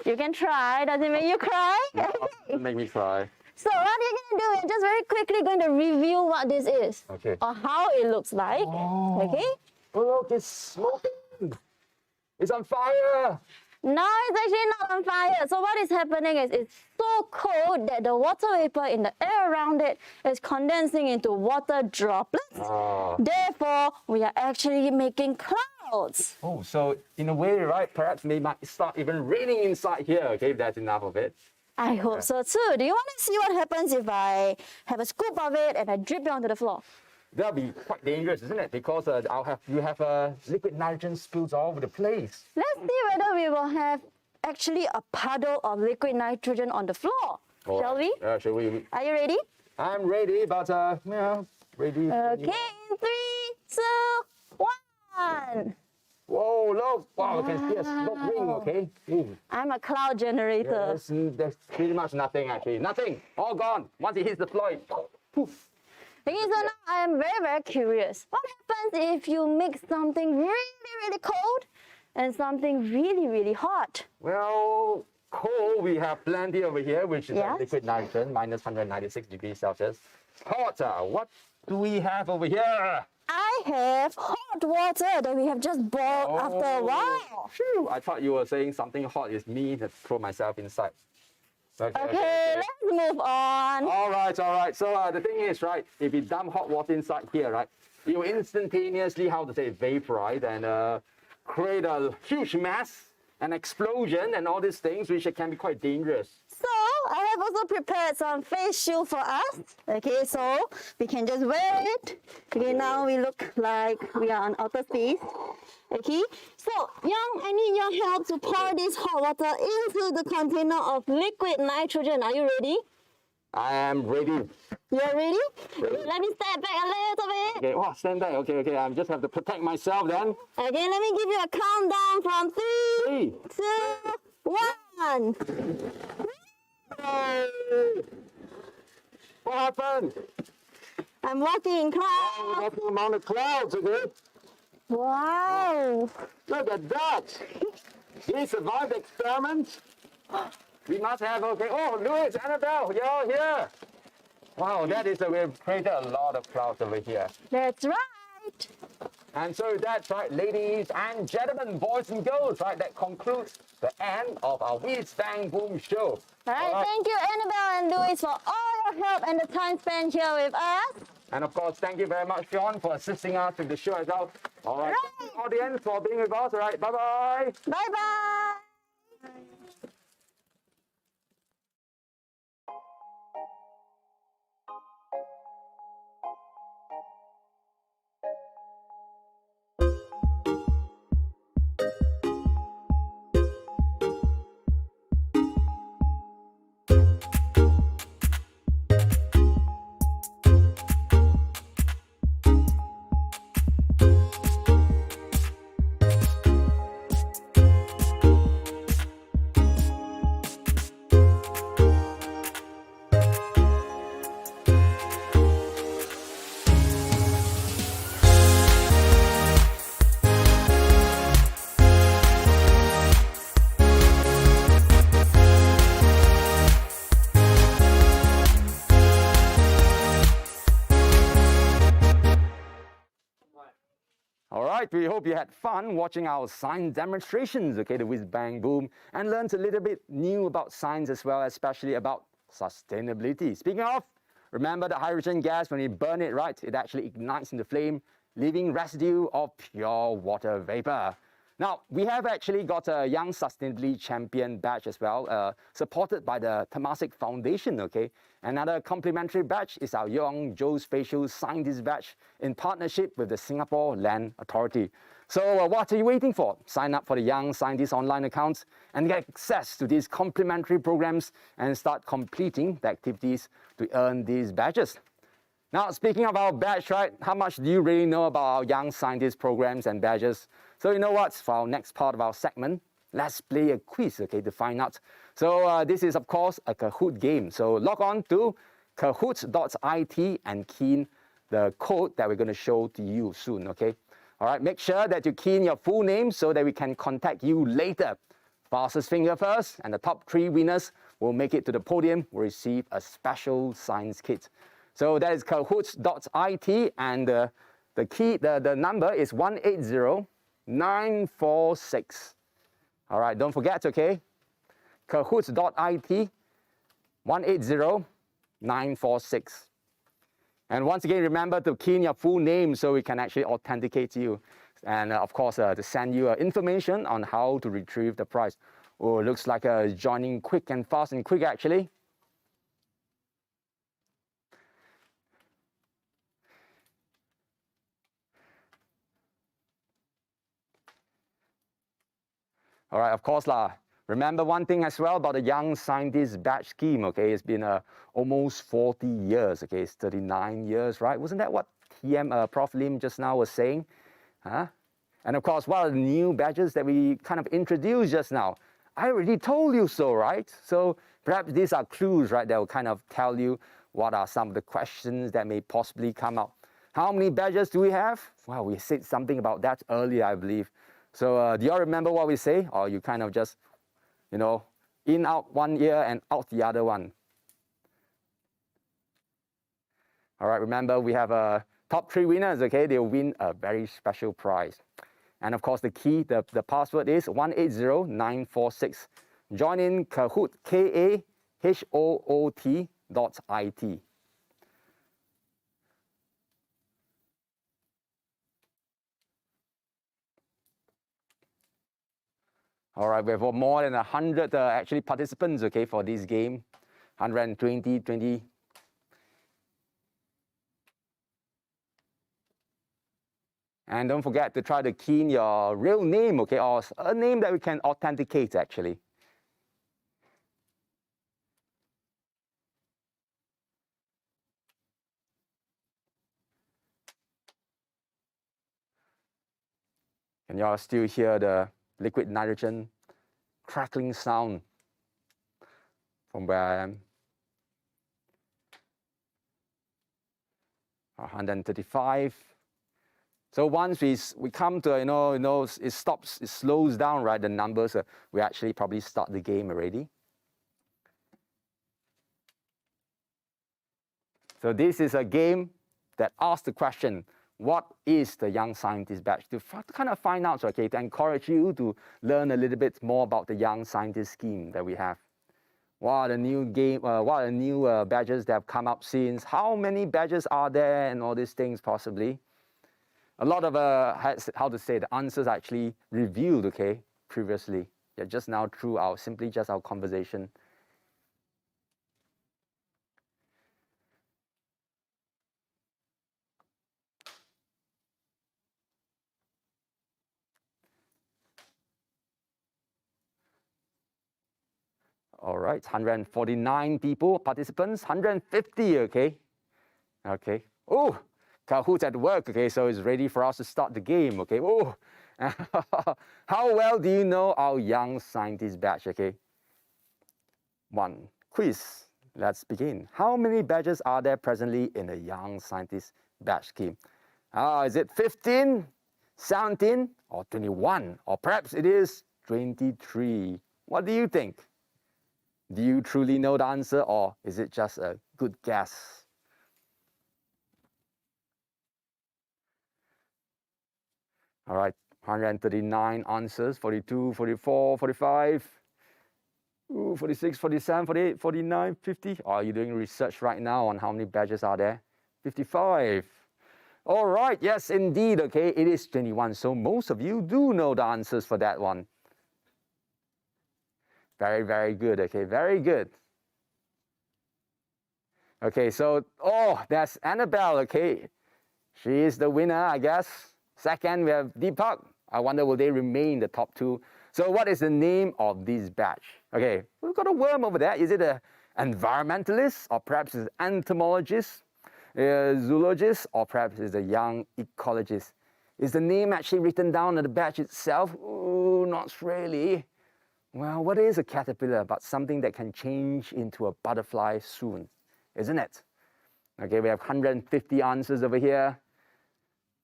You can try. Does it make you cry? No, it doesn't make me cry. So what you're going to do is just very quickly going to review what this is. Okay. Or how it looks like. Oh. Okay? Oh, look, it's smoking. It's on fire. No, it's actually not on fire. So what is happening is it's so cold that the water vapor in the air around it is condensing into water droplets. Oh. Therefore, we are actually making clouds. clouds. Oh, so in a way, right, perhaps they might start even raining inside here, okay, if that's enough of it. I hope so too. Do you want to see what happens if I have a scoop of it and I drip it onto the floor? That'll be quite dangerous, isn't it? Because you have liquid nitrogen spills all over the place. Let's see whether we will have actually a puddle of liquid nitrogen on the floor. All Shall right. we? Shall we? Are you ready? I'm ready, but ready. Okay, in 3, 2, 1. Whoa, look! Wow, you can see a smoke ring, okay? Ooh. I'm a cloud generator. There's pretty much nothing actually. Nothing! All gone! Once it hits the floor, poof! Okay, so now I am very, very curious. What happens if you mix something really, really cold and something really, really hot? Well, cold we have plenty over here, which is Yes. liquid nitrogen, minus 196 degrees Celsius. Hotter, what do we have over here? I have hot water that we have just boiled after a while. Phew, I thought you were saying something hot is me to throw myself inside. Okay, let's move on. All right. So the thing is, right, if you dump hot water inside here, right, it will instantaneously, vaporize and create a huge mass, an explosion, and all these things, which can be quite dangerous. So I have also prepared some face shield for us. Okay, so we can just wear it. Okay, now we look like we are on outer space. Okay, so Young, I need your help to pour this hot water into the container of liquid nitrogen. Are you ready? I am ready. You're ready? Let me step back a little bit. Okay, wow, stand back. Okay, I just have to protect myself then. Okay, let me give you a countdown from 3, 2, 1. What happened? I'm walking in clouds. Oh, that's the amount of clouds, okay? Wow. Look at that. We survived the experiment. We must have, okay. Oh, Louis, Annabelle, you're here. Wow, we've created a lot of clouds over here. That's right. And so that's right, ladies and gentlemen, boys and girls, right, that concludes the end of our Whiz Bang Boom show. All right, thank you, Annabelle and Louis, for all your help and the time spent here with us. And of course, thank you very much, Sean, for assisting us with the show as well. All right, thank you, audience, for being with us. All right, bye-bye. Bye-bye. All right, we hope you had fun watching our science demonstrations, okay, the Whiz Bang Boom, and learned a little bit new about science as well, especially about sustainability. Speaking of, remember the hydrogen gas, when you burn it, right, it actually ignites in the flame, leaving residue of pure water vapor. Now, we have actually got a Young Sustainability Champion badge as well, supported by the Temasek Foundation, okay? Another complimentary badge is our Young Geospatial Scientist badge in partnership with the Singapore Land Authority. So what are you waiting for? Sign up for the Young Scientist online accounts and get access to these complimentary programs and start completing the activities to earn these badges. Now, speaking of our badge, right, how much do you really know about our Young Scientist programs and badges? So you know what, for our next part of our segment, let's play a quiz, okay, to find out. So this is, of course, a Kahoot game. So log on to kahoot.it and key in the code that we're going to show to you soon, okay? All right, make sure that you key in your full name so that we can contact you later. Fastest finger first, and the top 3 winners will make it to the podium, will receive a special science kit. So that is kahoot.it, and the number is 180946. All right, don't forget, okay? Kahoot.it, 180946. And once again, remember to key in your full name so we can actually authenticate you. And of course, to send you information on how to retrieve the prize. Oh, looks like joining quick and fast and quick actually. All right, of course lah. Remember one thing as well about the Young Scientist Badge Scheme, okay? It's been almost 40 years, okay? It's 39 years, right? Wasn't that what Prof. Lim just now was saying? Huh? And of course, what are the new badges that we kind of introduced just now? I already told you so, right? So perhaps these are clues, right, that will kind of tell you what are some of the questions that may possibly come up. How many badges do we have? Well, we said something about that earlier, I believe. So do you all remember what we say? Or you kind of just, you know, in, out one ear and out the other one? All right, remember we have top 3 winners, okay? They'll win a very special prize. And of course, the key, the password is 180946. Join in Kahoot, KAHOOT.IT. All right, we have more than 100 actually participants, okay, for this game. 120. And don't forget to try to key in your real name, okay, or a name that we can authenticate actually. Can y'all still hear the liquid nitrogen crackling sound from where I am? 135. So once we come to, it stops, it slows down, right, the numbers, we actually probably start the game already. So this is a game that asks the question, what is the Young Scientist Badge? To kind of find out, okay, to encourage you to learn a little bit more about the Young Scientist scheme that we have. What are the new badges that have come up since? How many badges are there and all these things possibly? A lot of, the answers actually revealed, okay, previously. Yeah, just now through our conversation. All right, 149 participants, 150, okay. Okay. Oh, Kahoot's at work, okay, so it's ready for us to start the game, okay. Oh, how well do you know our Young Scientist Badge, okay? 1, quiz. Let's begin. How many badges are there presently in the Young Scientist Badge scheme? Is it 15, 17, or 21? Or perhaps it is 23. What do you think? Do you truly know the answer, or is it just a good guess? All right, 139 answers, 42, 44, 45, 46, 47, 48, 49, 50. Are you doing research right now on how many badges are there? 55. All right, yes, indeed, okay, it is 21. So most of you do know the answers for that one. Very, very good, okay, very good. Okay, so, that's Annabelle, okay. She is the winner, I guess. Second, we have Deepak. I wonder will they remain the top 2. So what is the name of this badge? Okay, we've got a worm over there. Is it an environmentalist, or perhaps it's an entomologist, a zoologist, or perhaps it's a young ecologist? Is the name actually written down on the badge itself? Oh, not really. Well, what is a caterpillar but something that can change into a butterfly soon, isn't it? Okay, we have 150 answers over here.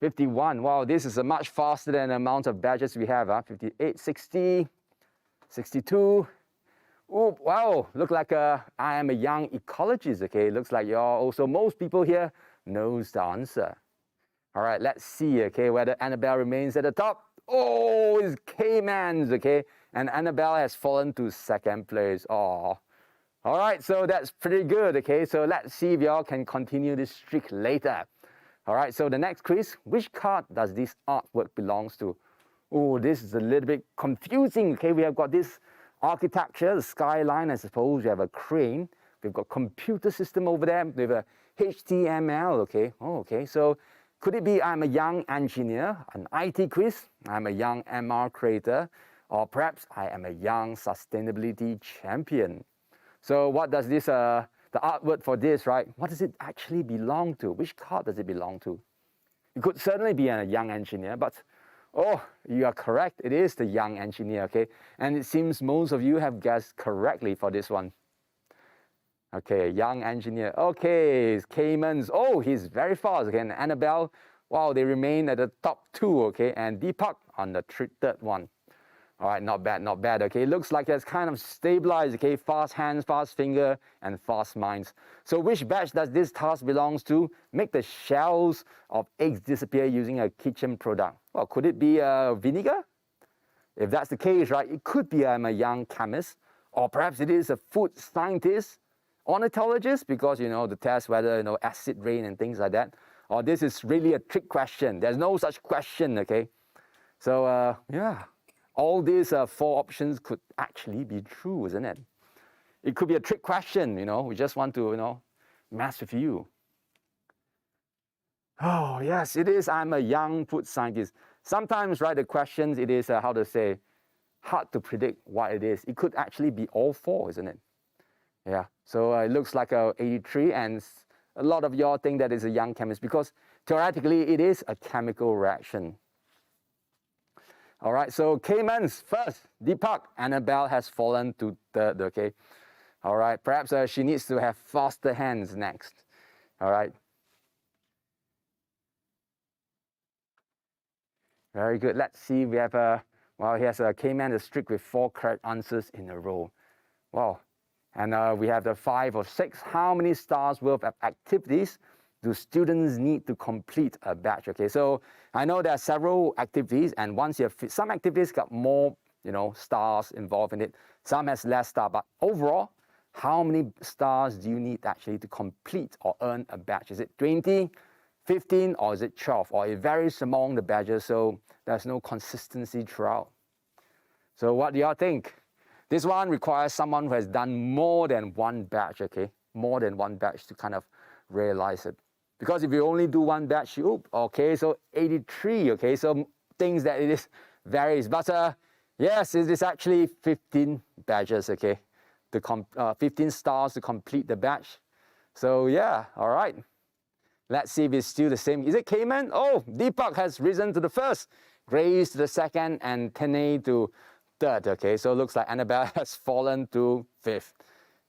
51, wow, this is a much faster than the amount of badges we have. 58, 60, 62. Oh, wow, look like I am a young ecologist, okay? Looks like most people here knows the answer. All right, let's see, okay, whether Annabelle remains at the top. Oh, it's K-Man's, okay? And Annabelle has fallen to second place. Oh, all right, so that's pretty good, okay? So let's see if y'all can continue this streak later. All right, so the next quiz, which card does this artwork belongs to? Oh, this is a little bit confusing. Okay, we have got this architecture, the skyline, I suppose. We have a crane. We've got computer system over there. We have a HTML, okay. Oh, okay, so could it be I'm a young engineer, an IT quiz, I'm a young MR creator, or perhaps I am a young sustainability champion? So what does this, the artwork for this, right? What does it actually belong to? Which card does it belong to? It could certainly be a young engineer, but oh, you are correct. It is the young engineer, okay? And it seems most of you have guessed correctly for this one. Okay, young engineer. Okay, Caymans. Oh, he's very fast. Okay, and Annabelle, wow, they remain at the top two, okay? And Deepak on the third one. All right, not bad, not bad. Okay, looks like it's kind of stabilized, okay? Fast hands, fast finger, and fast minds. So which batch does this task belongs to? Make the shells of eggs disappear using a kitchen product. Well, could it be vinegar? If that's the case, right, it could be a young chemist, or perhaps it is a food scientist, ornithologist, because, you know, the test whether, you know, acid rain and things like that. Or this is really a trick question. There's no such question, okay? So, yeah. All these four options could actually be true, isn't it? It could be a trick question, you know. We just want to, you know, mess with you. Oh, yes, it is. I'm a young food scientist. Sometimes, right, the questions, it is, how to say, hard to predict what it is. It could actually be all four, isn't it? Yeah, so it looks like a 83, and a lot of y'all think that it's a young chemist because theoretically it is a chemical reaction. All right, so Caymans first, Deepak. Annabelle has fallen to third, okay? All right, perhaps she needs to have faster hands next. All right. Very good. Let's see, we have well, he has a Cayman, the streak with 4 correct answers in a row. Wow. And we have the 5 or 6. How many stars worth of activities do students need to complete a batch? Okay, so I know there are several activities, and once you have, some activities got more, you know, stars involved in it. Some has less stars, but overall, how many stars do you need actually to complete or earn a batch? Is it 20, 15, or is it 12? Or it varies among the badges, so there's no consistency throughout. So what do y'all think? This one requires someone who has done more than one batch, okay? More than one batch to kind of realize it. Because if you only do one batch, okay, so 83, okay? So things that it is varies. But yes, it is actually 15 badges, okay? 15 stars to complete the batch. So yeah, all right. Let's see if it's still the same. Is it Cayman? Oh, Deepak has risen to the first, Grace to the second, and Tene to third, okay? So it looks like Annabelle has fallen to fifth.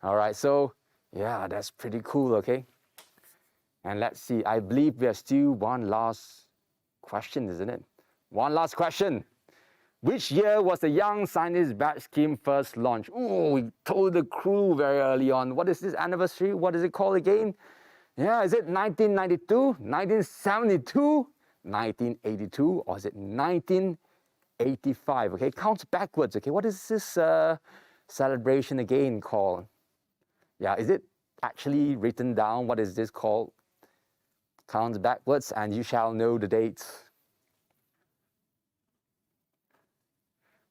All right, so yeah, that's pretty cool, okay? And let's see, I believe we have still one last question, isn't it? One last question. Which year was the Young Scientist Batch Scheme first launched? Oh, we told the crew very early on. What is this anniversary? What is it called again? Yeah, is it 1992, 1972, 1982, or is it 1985? Okay, count backwards. Okay, what is this celebration again called? Yeah, is it actually written down? What is this called? Count backwards and you shall know the dates.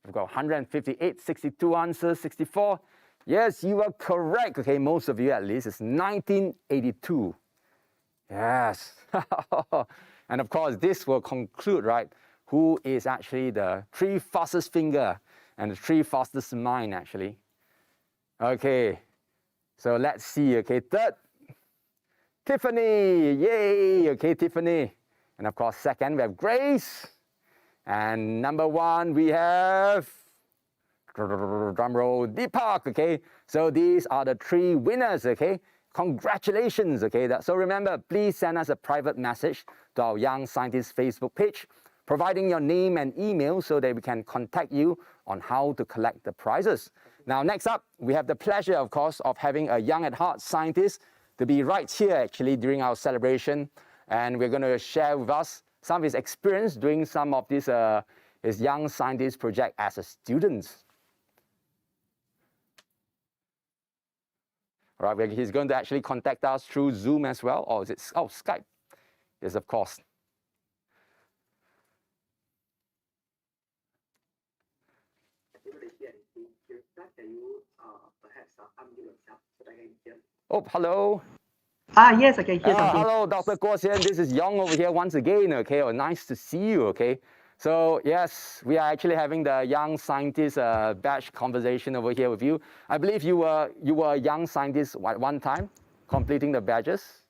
We've got 158, 62 answers, 64. Yes, you are correct. Okay, most of you at least. It's 1982. Yes. And of course, this will conclude, right, who is actually the 3 fastest finger and the 3 fastest mind, actually. Okay, so let's see. Okay, third, Tiffany. Yay. Okay, Tiffany. And of course, second, we have Grace. And number 1, we have, drum roll, Deepak, okay? So these are the 3 winners, okay? Congratulations, okay? So remember, please send us a private message to our Young Scientist Facebook page, providing your name and email so that we can contact you on how to collect the prizes. Now, next up, we have the pleasure, of course, of having a young at heart scientist to be right here, actually, during our celebration. And we're going to share with us some of his experience doing some of this his Young Scientist project as a student. All right, he's going to actually contact us through Zoom as well, or is it, oh, Skype. Yes, of course. Oh, hello. Yes, I can hear something. Hello, Dr. Guo Xian. This is Yong over here once again, okay? Oh, nice to see you, okay? So, yes, we are actually having the Young Scientist batch conversation over here with you. I believe you were a young scientist at one time, completing the badges.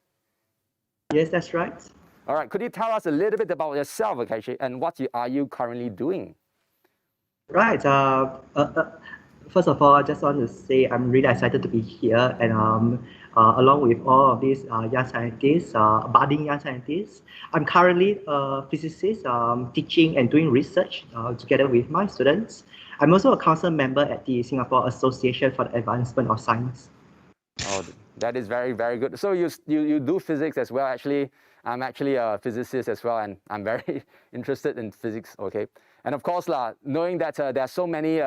Yes, that's right. All right, could you tell us a little bit about yourself, okay, and what are you currently doing? Right. First of all, I just want to say I'm really excited to be here, and along with all of these young scientists, budding young scientists, I'm currently a physicist teaching and doing research together with my students. I'm also a council member at the Singapore Association for the Advancement of Science. Oh, that is very, very good. So you do physics as well. Actually, I'm actually a physicist as well, and I'm very interested in physics, okay? And of course, knowing that there are so many,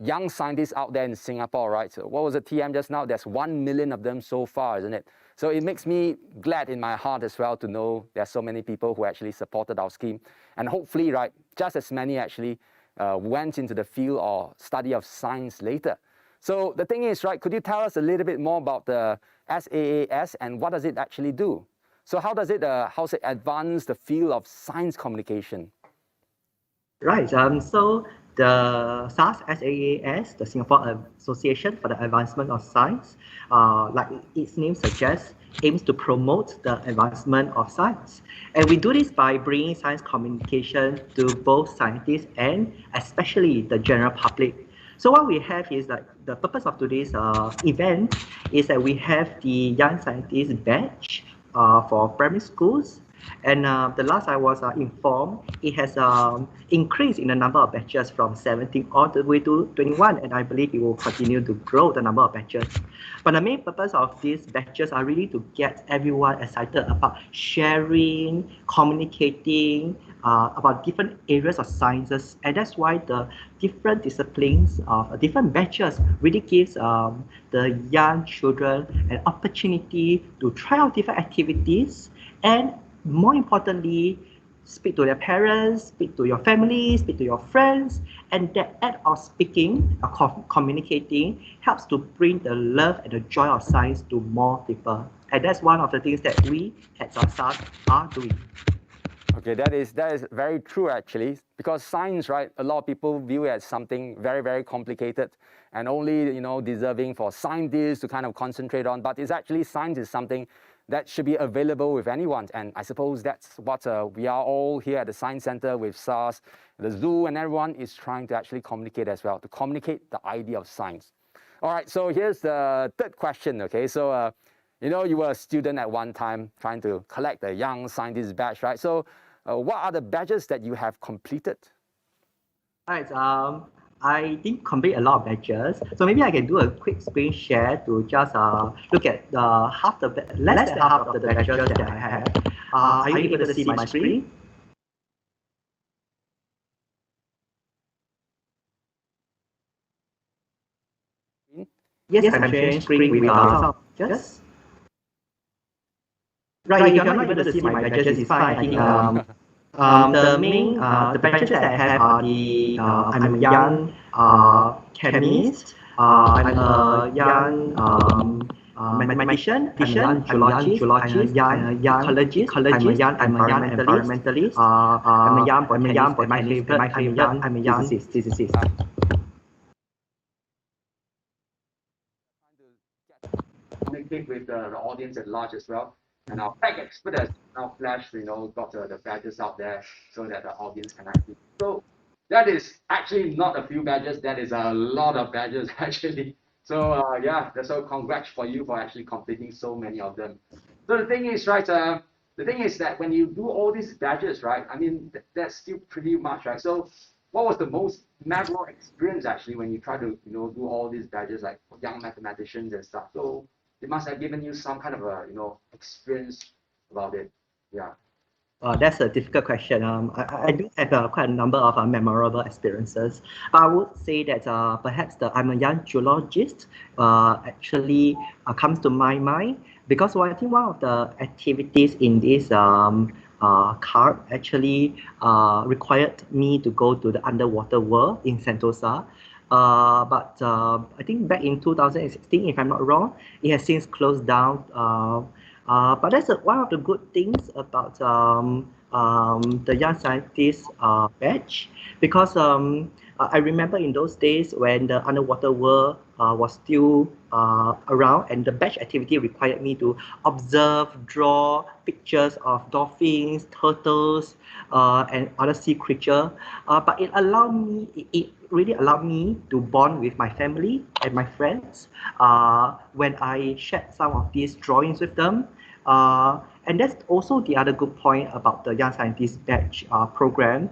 young scientists out there in Singapore, right? So what was the TM just now? There's 1 million of them so far, isn't it? So it makes me glad in my heart as well to know there's so many people who actually supported our scheme. And hopefully, right, just as many actually went into the field or study of science later. So the thing is, right, could you tell us a little bit more about the SAAS and what does it actually do? So how does it advance the field of science communication? Right. So the SAAS, the Singapore Association for the Advancement of Science, like its name suggests, aims to promote the advancement of science. And we do this by bringing science communication to both scientists and especially the general public. So what we have is like the purpose of today's event is that we have the Young Scientist Badge for primary schools. And the last I was informed, it has increased in the number of batches from 17 all the way to 21, and I believe it will continue to grow the number of batches. But the main purpose of these batches are really to get everyone excited about sharing, communicating about different areas of sciences, and that's why the different disciplines of different batches really gives the young children an opportunity to try out different activities and more importantly, speak to their parents, speak to your family, speak to your friends, and that act of speaking, communicating, helps to bring the love and the joy of science to more people. And that's one of the things that we at SARS are doing. Okay, that is very true actually, because science, right, a lot of people view it as something very, very complicated and only, deserving for scientists to kind of concentrate on, but it's actually science is something that should be available with anyone. And I suppose that's what we are all here at the Science Center with SARS, the zoo, and everyone is trying to actually communicate as well, to communicate the idea of science. All right, so here's the third question, okay? So, you were a student at one time trying to collect the Young Scientist badge, right? So what are the badges that you have completed? All right, I didn't complete a lot of badges, so maybe I can do a quick screen share to just look at less than half of the badges that I have. Are you able to see my screen? Yes, I'm sharing screen with just. Right, if you're not able to see my badges, it's fine. I think the badges that I have are I'm a young chemist, I'm a young mathematician, I'm a young geologist, I'm a young ecologist, I'm a young environmentalist, I'm a young physicist. Communicate with the audience at large as well. And our tech expert has now flashed, got the badges out there so that the audience can actually. So that is actually not a few badges, that is a lot of badges actually. So so congrats for you for actually completing so many of them. So the thing is, right, the thing is that when you do all these badges, right, I mean, that's still pretty much, right? So what was the most memorable experience actually when you try to, do all these badges like young mathematicians and stuff? So it must have given you some kind of a, experience about it. Yeah. That's a difficult question. I do have quite a number of memorable experiences. But I would say that perhaps I'm a young geologist actually comes to my mind. because I think one of the activities in this card actually required me to go to the underwater world in Sentosa. But I think back in 2016, if I'm not wrong, it has since closed down. But that's one of the good things about the Young Scientist batch, because I remember in those days when the underwater world was still around, and the batch activity required me to observe, draw pictures of dolphins, turtles, and other sea creatures. But it really allowed me to bond with my family and my friends when I shared some of these drawings with them. And that's also the other good point about the Young Scientist Batch program.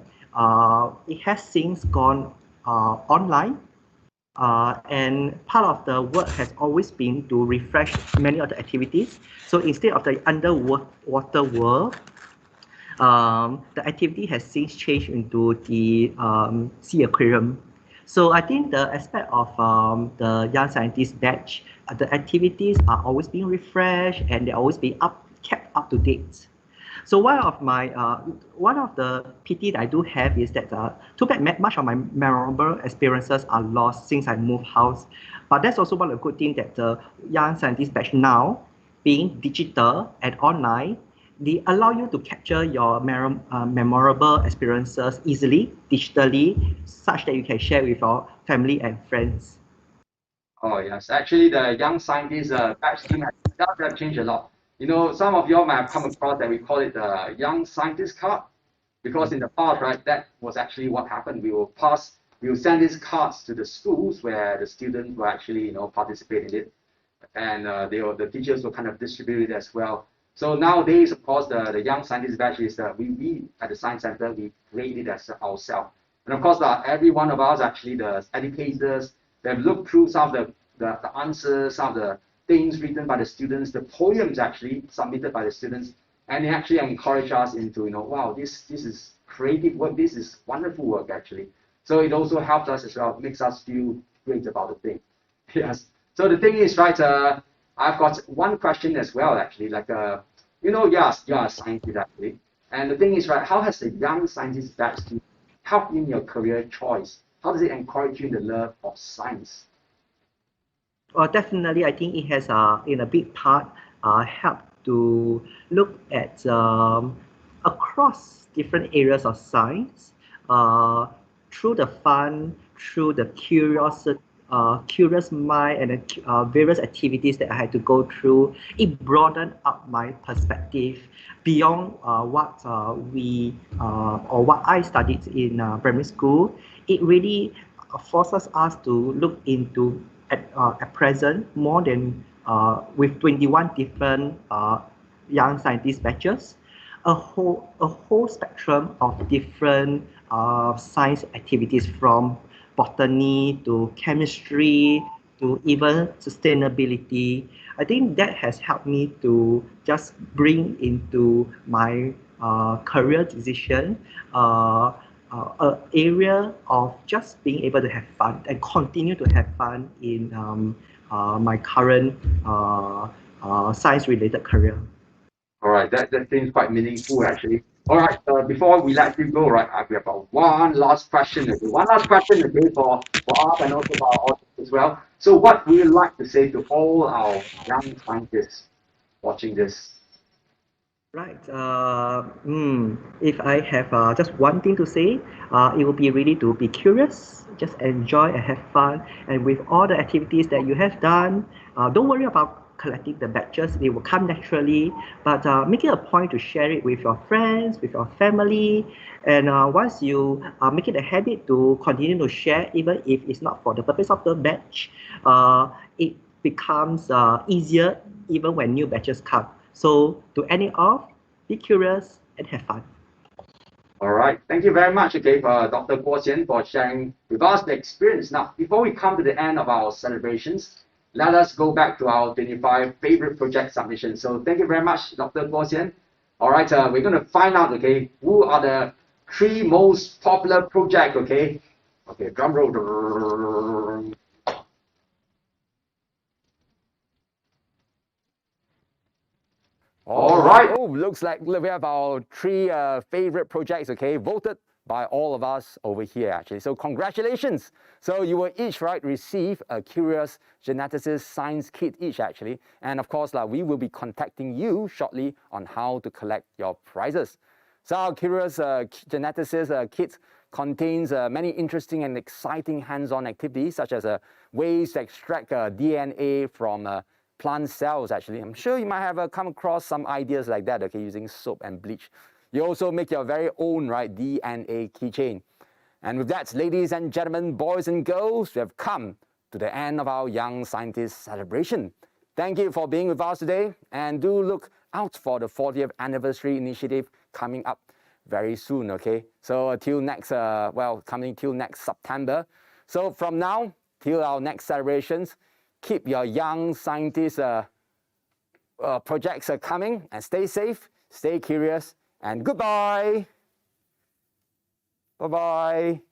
It has since gone online, and part of the work has always been to refresh many of the activities. So instead of the underwater world, the activity has since changed into the sea aquarium. So I think the aspect of the Young Scientist batch, the activities are always being refreshed and they're always being kept up to date. So one of the pity that I do have is that too bad much of my memorable experiences are lost since I moved house. But that's also one of the good things that the Young Scientist batch now, being digital and online, they allow you to capture your memorable experiences easily, digitally, such that you can share with your family and friends. Oh yes, actually the Young Scientist batch scheme does have changed a lot. You know, some of you might have come across that we call it the Young Scientist card, because in the past, right, that was actually what happened. We will send these cards to the schools where the students will actually, participate in it, and the teachers will kind of distribute it as well. So nowadays, of course, the Young Scientist batch is we at the Science Center, we create it as ourselves. And of course, every one of us, actually, the educators, they've looked through some of the answers, some of the things written by the students, the poems actually submitted by the students, and they actually encourage us into, wow, this is creative work, this is wonderful work actually. So it also helps us as well, makes us feel great about the thing. Yes. So the thing is, right, I've got one question as well, actually, like, yes, you are a scientist actually. And the thing is, right, how has the Young Scientist batch helped in your career choice? How does it encourage you in the love of science? Well, definitely, I think it has, in a big part, helped to look at across different areas of science through the fun, through the curious mind, and the various activities that I had to go through. It broadened up my perspective beyond what I studied in primary school. It really forces us to look into at present more than with 21 different young scientist batches, a whole spectrum of different science activities, from botany to chemistry to even sustainability. I think that has helped me to just bring into my career decision an area of just being able to have fun and continue to have fun in my current science-related career. All right, that seems quite meaningful actually. All right, before we let you go, right, we have one last question. Okay, one last question, okay, for us and also for our audience as well. So, what would you like to say to all our young scientists watching this? Right. If I have just one thing to say, it would be really to be curious, just enjoy and have fun. And with all the activities that you have done, don't worry about collecting the badges. They will come naturally. But make it a point to share it with your friends, with your family. And once you make it a habit to continue to share, even if it's not for the purpose of the badge, it becomes easier even when new batches come. So to end it off, be curious and have fun. All right. Thank you very much, okay, for Dr. Guo Xian for sharing with us the experience. Now, before we come to the end of our celebrations, let us go back to our 25 favorite project submissions. So thank you very much, Dr. Guo Xian. All right, we're going to find out, okay, who are the 3 most popular projects, okay? Okay, drum roll. All right. Oh, looks like we have our 3 favorite projects, okay, voted by all of us over here, actually. So congratulations. So you will each, right, receive a Curious Geneticist Science Kit each, actually. And of course, we will be contacting you shortly on how to collect your prizes. So our Curious Geneticist Kit contains many interesting and exciting hands-on activities, such as ways to extract DNA from plant cells, actually. I'm sure you might have come across some ideas like that, okay, using soap and bleach. You also make your very own, right, DNA keychain. And with that, ladies and gentlemen, boys and girls, we have come to the end of our Young Scientist celebration. Thank you for being with us today, and do look out for the 40th anniversary initiative coming up very soon, okay? So till next, coming till next September. So from now till our next celebrations, keep your Young Scientist projects coming, and stay safe, stay curious, and goodbye. Bye-bye.